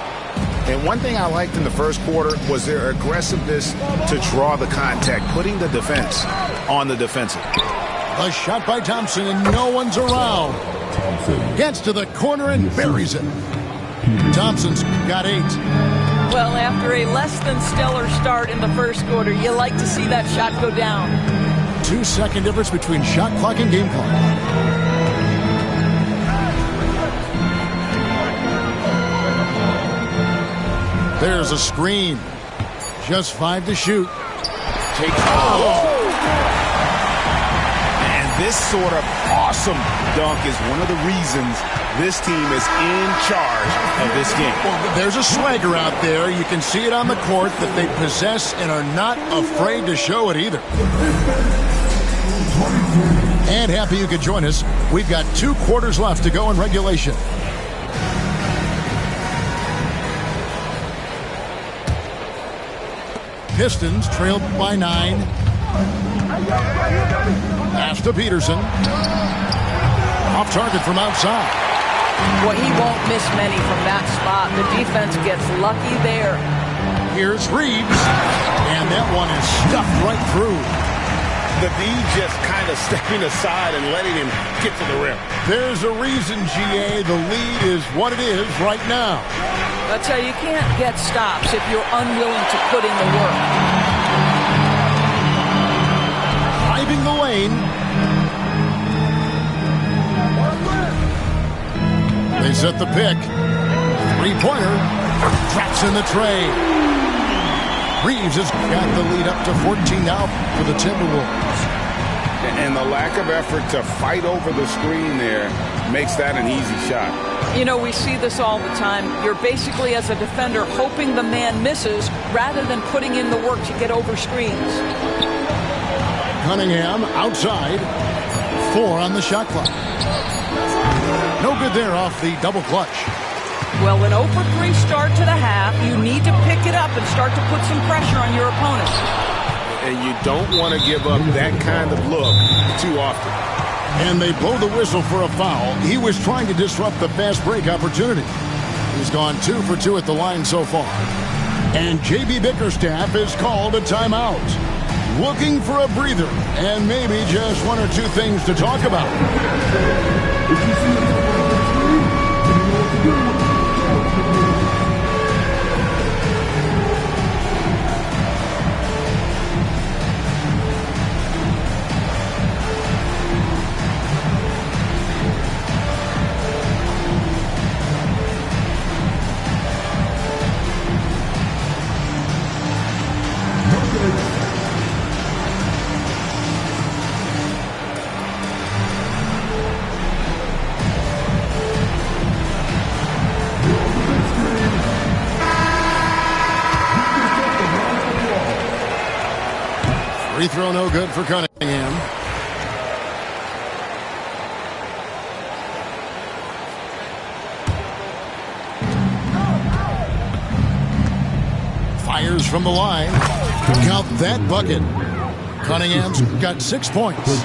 And one thing I liked in the first quarter was their aggressiveness to draw the contact, putting the defense on the defensive. A shot by Thompson, and no one's around. Gets to the corner and buries it. Thompson's got 8. Well, after a less than stellar start in the first quarter, you like to see that shot go down. 2-second difference between shot clock and game clock. There's a screen. Just 5 to shoot. And this sort of awesome dunk is one of the reasons this team is in charge of this game. There's a swagger out there. You can see it on the court that they possess and are not afraid to show it either. And happy you could join us. We've got 2 quarters left to go in regulation. Pistons trailed by 9. Pass to Peterson. Off target from outside. Well, he won't miss many from that spot. The defense gets lucky there. Here's Reeves. And that one is stuffed right through. The D just kind of stepping aside and letting him get to the rim. There's a reason, GA. The lead is what it is right now. I'll tell you, you can't get stops if you're unwilling to put in the work. Driving the lane. They set the pick. 3-pointer. Traps in the tray. Reeves has got the lead up to 14 now for the Timberwolves. And the lack of effort to fight over the screen there makes that an easy shot. You know, we see this all the time. You're basically, as a defender, hoping the man misses rather than putting in the work to get over screens. Cunningham outside. 4 on the shot clock. No good there off the double clutch. Well, an 0 for 3 start to the half. You need to pick it up and start to put some pressure on your opponent. And you don't want to give up that kind of look too often. And they blow the whistle for a foul. He was trying to disrupt the fast break opportunity. He's gone 2 for 2 at the line so far. And J.B. Bickerstaff is called a timeout. Looking for a breather and maybe just 1 or 2 things to talk about. Free throw no good for Cunningham. Fires from the line. Count that bucket. Cunningham's got 6 points.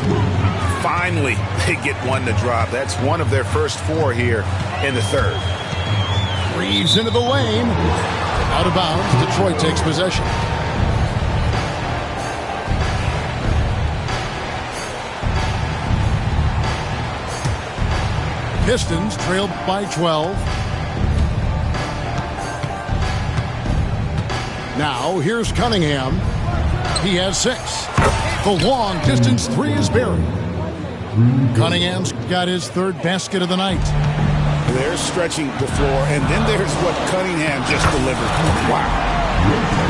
Finally, they get one to drop. That's one of their first 4 here in the third. Reeves into the lane. Out of bounds. Detroit takes possession. Pistons trailed by 12. Now here's Cunningham. He has 6. The long distance 3 is buried. Cunningham's got his 3rd basket of the night. They're stretching the floor, and then there's what Cunningham just delivered. Wow.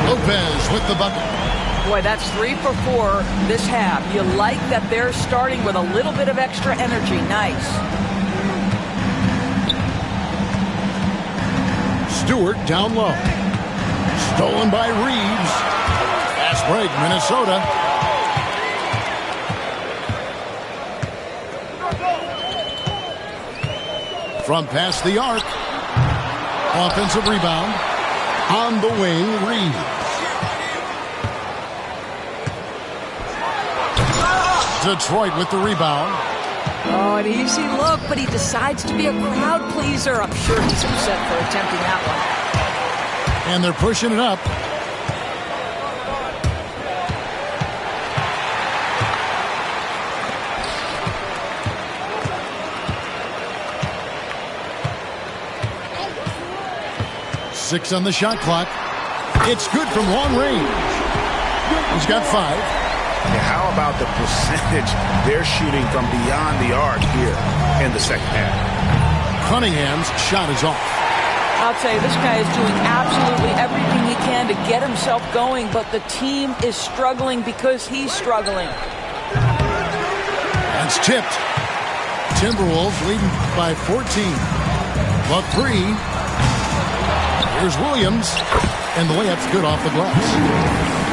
Lopez with the bucket. Boy, that's 3 for 4 this half. You like that they're starting with a little bit of extra energy. Nice. Stewart down low. Stolen by Reeves. Fast break, Minnesota. From past the arc. Offensive rebound. On the wing, Reeves. Detroit with the rebound. Oh, an easy look, but he decides to be a crowd pleaser. I'm sure he's upset for attempting that one. And they're pushing it up. Six on the shot clock. It's good from long range. He's got 5. How about the percentage they're shooting from beyond the arc here in the second half? Cunningham's shot is off. I'll tell you, this guy is doing absolutely everything he can to get himself going, but the team is struggling because he's struggling. That's tipped. Timberwolves leading by 14. But 3. Here's Williams. And the layup's good off the glass.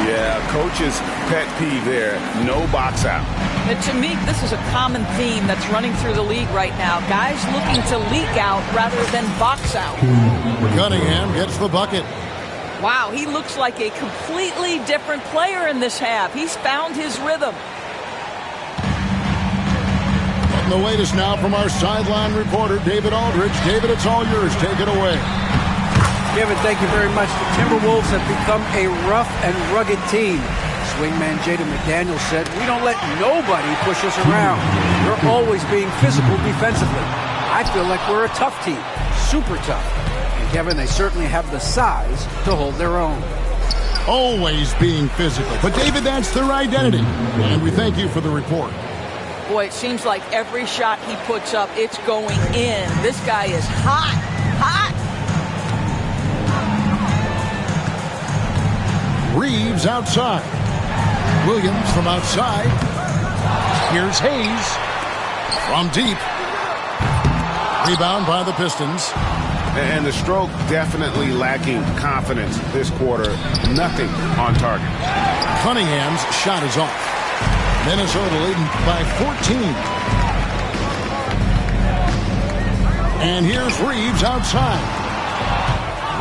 Yeah, coach's pet peeve there. No box out. And to me, this is a common theme that's running through the league right now. Guys looking to leak out rather than box out. Cunningham gets the bucket. Wow, he looks like a completely different player in this half. He's found his rhythm. And the latest now from our sideline reporter, David Aldridge. David, it's all yours. Take it away. Kevin, thank you very much. The Timberwolves have become a rough and rugged team. Swingman Jaden McDaniels said, "We don't let nobody push us around. We're always being physical defensively. I feel like we're a tough team, super tough." And Kevin, they certainly have the size to hold their own. Always being physical. But David, that's their identity. And we thank you for the report. Boy, it seems like every shot he puts up, it's going in. This guy is hot, hot. Reeves outside. Williams from outside. Here's Hayes from deep. Rebound by the Pistons. And the stroke definitely lacking confidence this quarter. Nothing on target. Cunningham's shot is off. Minnesota leading by 14. And here's Reeves outside.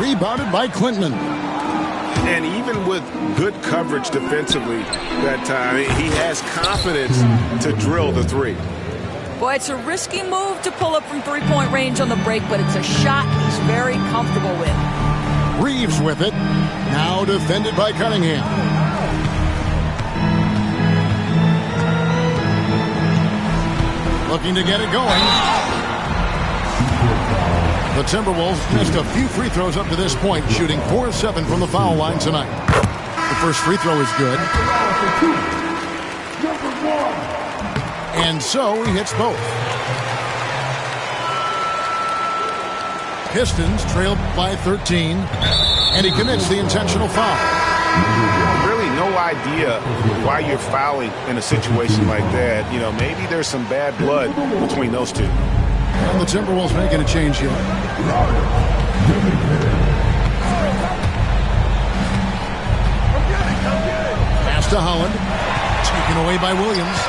Rebounded by Clinton. And even with good coverage defensively that time, he has confidence to drill the three. Boy, it's a risky move to pull up from three-point range on the break, but it's a shot he's very comfortable with. Reeves with it. Now defended by Cunningham. Looking to get it going. The Timberwolves missed a few free throws up to this point, shooting 4-7 from the foul line tonight. The first free throw is good. And so he hits both. Pistons trail by 13, and he commits the intentional foul. Really no idea why you're fouling in a situation like that. You know, maybe there's some bad blood between those two. And the Timberwolves making a change here. Pass to Holland. Taken away by Williams.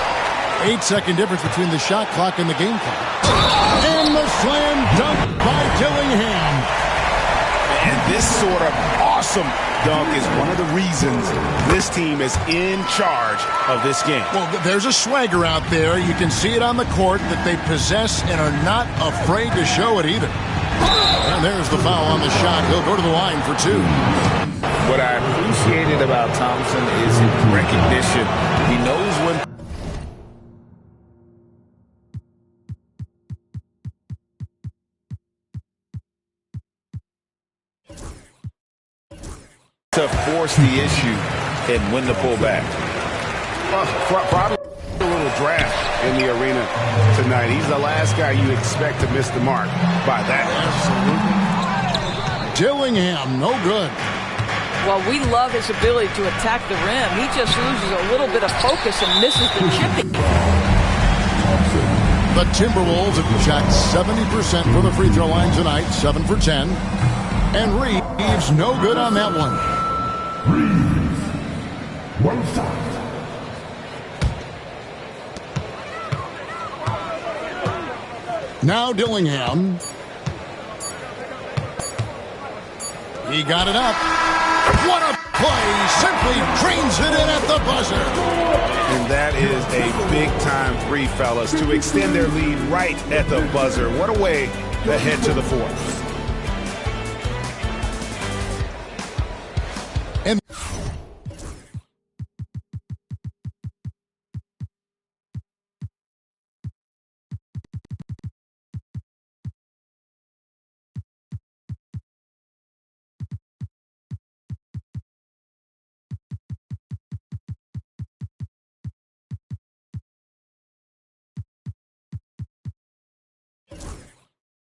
8-second difference between the shot clock and the game clock. And the slam dunk by Dillingham. And this sort of awesome dunk is one of the reasons this team is in charge of this game. Well, there's a swagger out there. You can see it on the court that they possess and are not afraid to show it either. And there's the foul on the shot. He'll go to the line for two. What I appreciated about Thompson is his recognition. He knows when to force the issue and win the pullback. Probably a little draft in the arena tonight. He's the last guy you expect to miss the mark by that. Absolutely. Dillingham, no good. Well, we love his ability to attack the rim. He just loses a little bit of focus and misses the chipping. The Timberwolves have shot 70% from the free throw line tonight, 7 for 10. And Reeves no good on that one. Reeves. One side. Now Dillingham. He got it up. What a play! Simply drains it in at the buzzer. And that is a big-time three, fellas, to extend their lead right at the buzzer. What a way to head to the fourth. And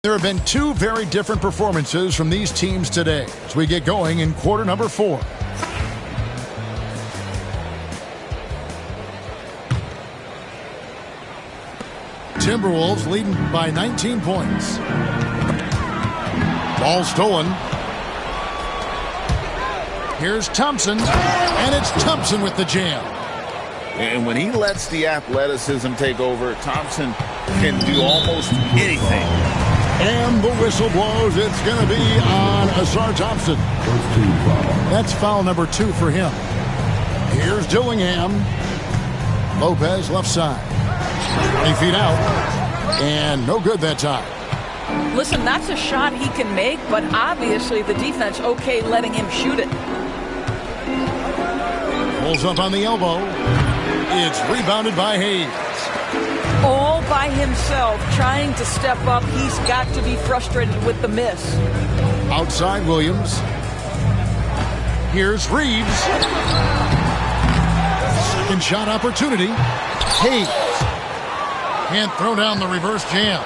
there have been two very different performances from these teams today as we get going in quarter number 4. Timberwolves leading by 19 points. Ball stolen. Here's Thompson, and it's Thompson with the jam. And when he lets the athleticism take over, Thompson can do almost anything. And the whistle blows. It's going to be on Asar Thompson. That's foul number 2 for him. Here's Dillingham. Lopez left side. 20 feet out. And no good that time. Listen, that's a shot he can make, but obviously the defense okay letting him shoot it. Pulls up on the elbow. It's rebounded by Hayes. All by himself, trying to step up. He's got to be frustrated with the miss. Outside Williams. Here's Reeves. Second shot opportunity. Hayes. Can't throw down the reverse jam.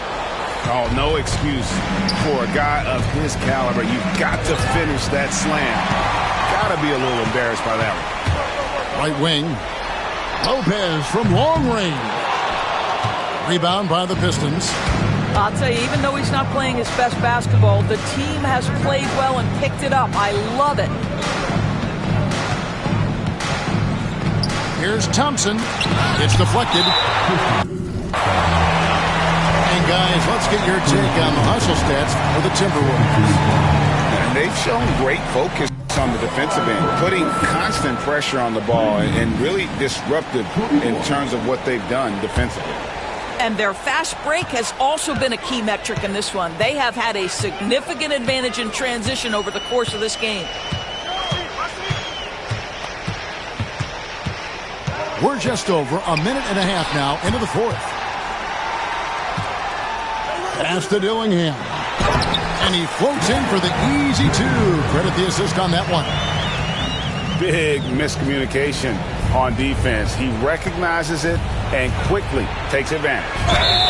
Oh, no excuse for a guy of his caliber. You've got to finish that slam. Got to be a little embarrassed by that one. Right wing. Lopez from long range. Rebound by the Pistons. I'll tell you, even though he's not playing his best basketball, the team has played well and picked it up. I love it. Here's Thompson. It's deflected. And guys, let's get your take on the hustle stats for the Timberwolves. And they've shown great focus on the defensive end, putting constant pressure on the ball and really disruptive in terms of what they've done defensively. And their fast break has also been a key metric in this one. They have had a significant advantage in transition over the course of this game. We're just over a minute and a half now into the fourth. Pass to Dillingham. And he floats in for the easy two. Credit the assist on that one. Big miscommunication on defense. He recognizes it and quickly takes advantage.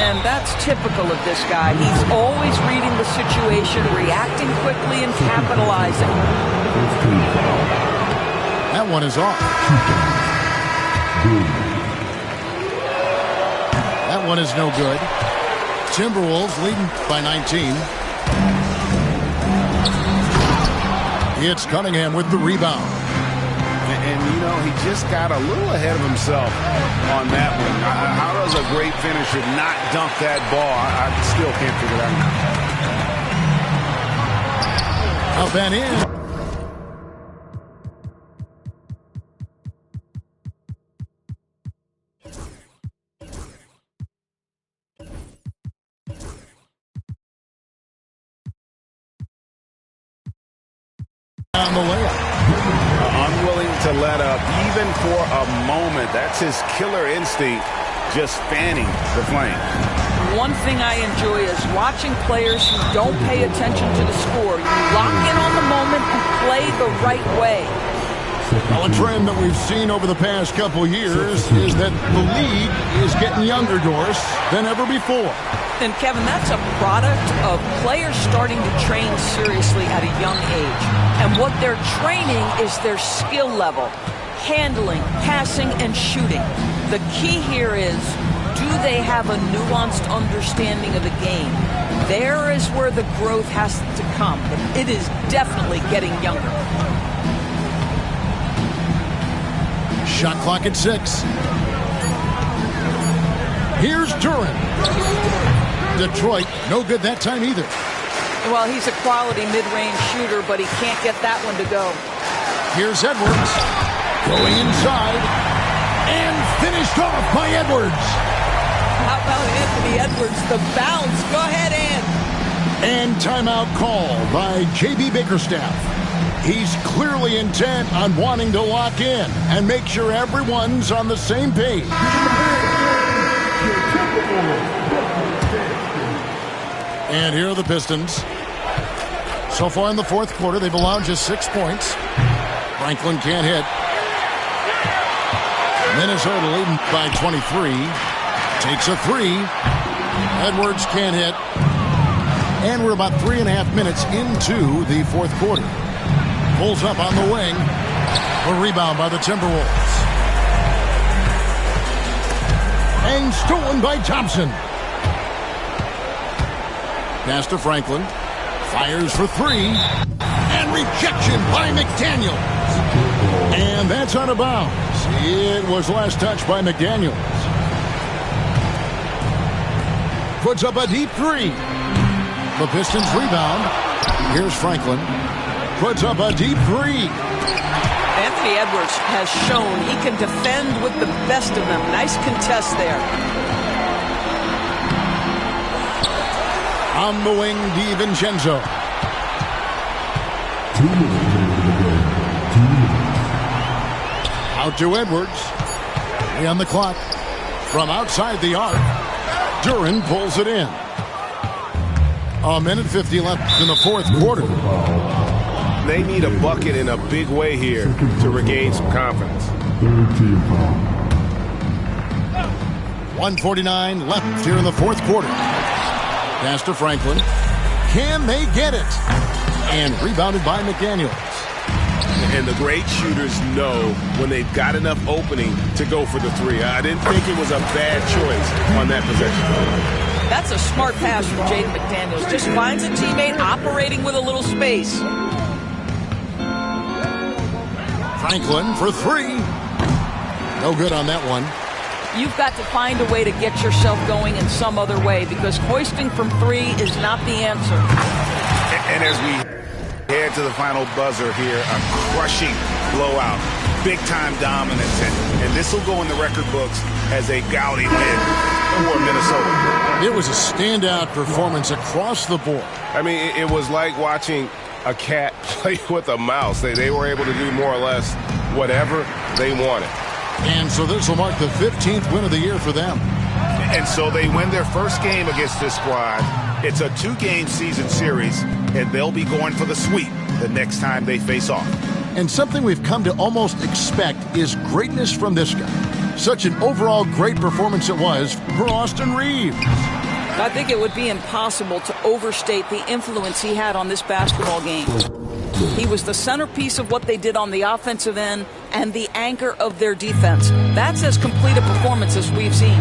And that's typical of this guy. He's always reading the situation, reacting quickly, and capitalizing. That one is off. That one is no good. Timberwolves leading by 19. It's Cunningham with the rebound. And, you know, he just got a little ahead of himself on that one. How does a great finisher not dunk that ball? I still can't figure that one out. Up and in. On the layup. Unwilling to let up even for a moment. That's his killer instinct, just fanning the flame. One thing I enjoy is watching players who don't pay attention to the score. You lock in on the moment and play the right way. Well, a trend that we've seen over the past couple years is that the league is getting younger, Doris, than ever before. And, Kevin, that's a product of players starting to train seriously at a young age. And what they're training is their skill level, handling, passing, and shooting. The key here is, do they have a nuanced understanding of the game? There is where the growth has to come, but it is definitely getting younger. Shot clock at 6. Here's Duran. Detroit, no good that time either. Well, he's a quality mid-range shooter, but he can't get that one to go. Here's Edwards. Going inside. And finished off by Edwards. How about Anthony Edwards? The bounce. Go ahead, Ann. And timeout called by J.B. Bickerstaff. He's clearly intent on wanting to lock in and make sure everyone's on the same page. And here are the Pistons. So far in the fourth quarter, they've allowed just 6 points. Franklin can't hit. Minnesota leading by 23. Takes a 3. Edwards can't hit. And we're about 3.5 minutes into the fourth quarter. Pulls up on the wing. A rebound by the Timberwolves. And stolen by Thompson. Pass to Franklin. Fires for 3. And rejection by McDaniels. And that's out of bounds. It was last touched by McDaniels. Puts up a deep 3. The Pistons rebound. Here's Franklin. Puts up a deep 3. Anthony Edwards has shown he can defend with the best of them. Nice contest there. On the wing, DiVincenzo. 2 minutes. Out to Edwards. 3 on the clock. From outside the arc, Duran pulls it in. A minute 50 left in the fourth quarter. They need a bucket in a big way here to regain some confidence. 1:49 left here in the fourth quarter. Pass to Franklin. Can they get it? And rebounded by McDaniels. And the great shooters know when they've got enough opening to go for the 3. I didn't think it was a bad choice on that possession. That's a smart pass from Jaden McDaniels. Just finds a teammate operating with a little space. Franklin for 3. No good on that one. You've got to find a way to get yourself going in some other way because hoisting from 3 is not the answer. And as we head to the final buzzer here, a crushing blowout, big-time dominance, and this will go in the record books as a gaudy win for Minnesota. It was a standout performance across the board. I mean, it was like watching a cat play with a mouse. They were able to do more or less whatever they wanted. And so this will mark the 15th win of the year for them. And so they win their first game against this squad. It's a 2-game season series, and they'll be going for the sweep the next time they face off. And something we've come to almost expect is greatness from this guy. Such an overall great performance it was for Austin Reeves. I think it would be impossible to overstate the influence he had on this basketball game. He was the centerpiece of what they did on the offensive end and the anchor of their defense. That's as complete a performance as we've seen.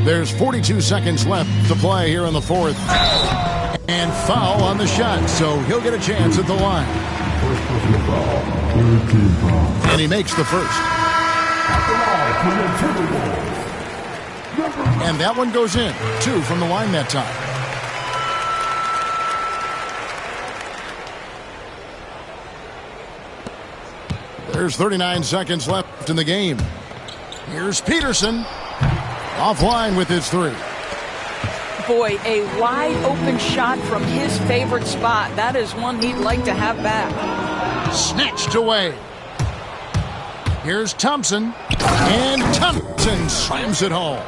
There's 42 seconds left to play here in the fourth. And foul on the shot, so he'll get a chance at the line. And he makes the first. And that one goes in. 2 from the line that time. There's 39 seconds left in the game. Here's Peterson. Offline with his 3. Boy, a wide open shot from his favorite spot. That is one he'd like to have back. Snatched away. Here's Thompson. And Thompson slams it home.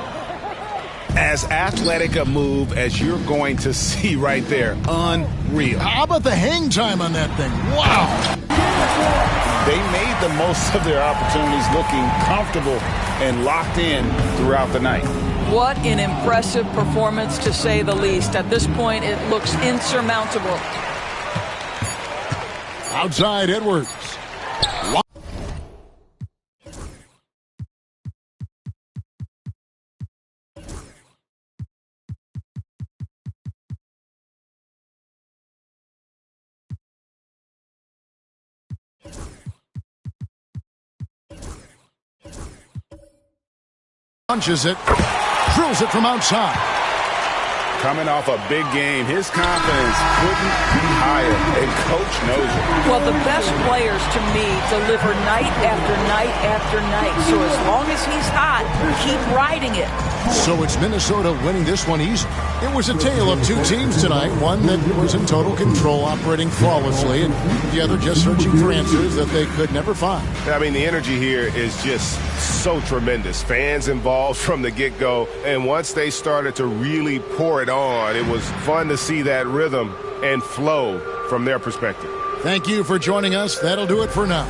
As athletic a move as you're going to see right there. Unreal. How about the hang time on that thing? Wow. They made the most of their opportunities, looking comfortable and locked in throughout the night. What an impressive performance, to say the least. At this point, it looks insurmountable. Outside Edwards. Punches it, drills it from outside. Coming off a big game, his confidence couldn't be higher, and Coach knows it. Well, the best players, to me, deliver night after night after night. So as long as he's hot, keep riding it. So it's Minnesota winning this one easy. It was a tale of 2 teams tonight, one that was in total control, operating flawlessly, and the other just searching for answers that they could never find. I mean, the energy here is just so tremendous. Fans involved from the get-go, and once they started to really pour it on, it was fun to see that rhythm and flow from their perspective. Thank you for joining us. That'll do it for now.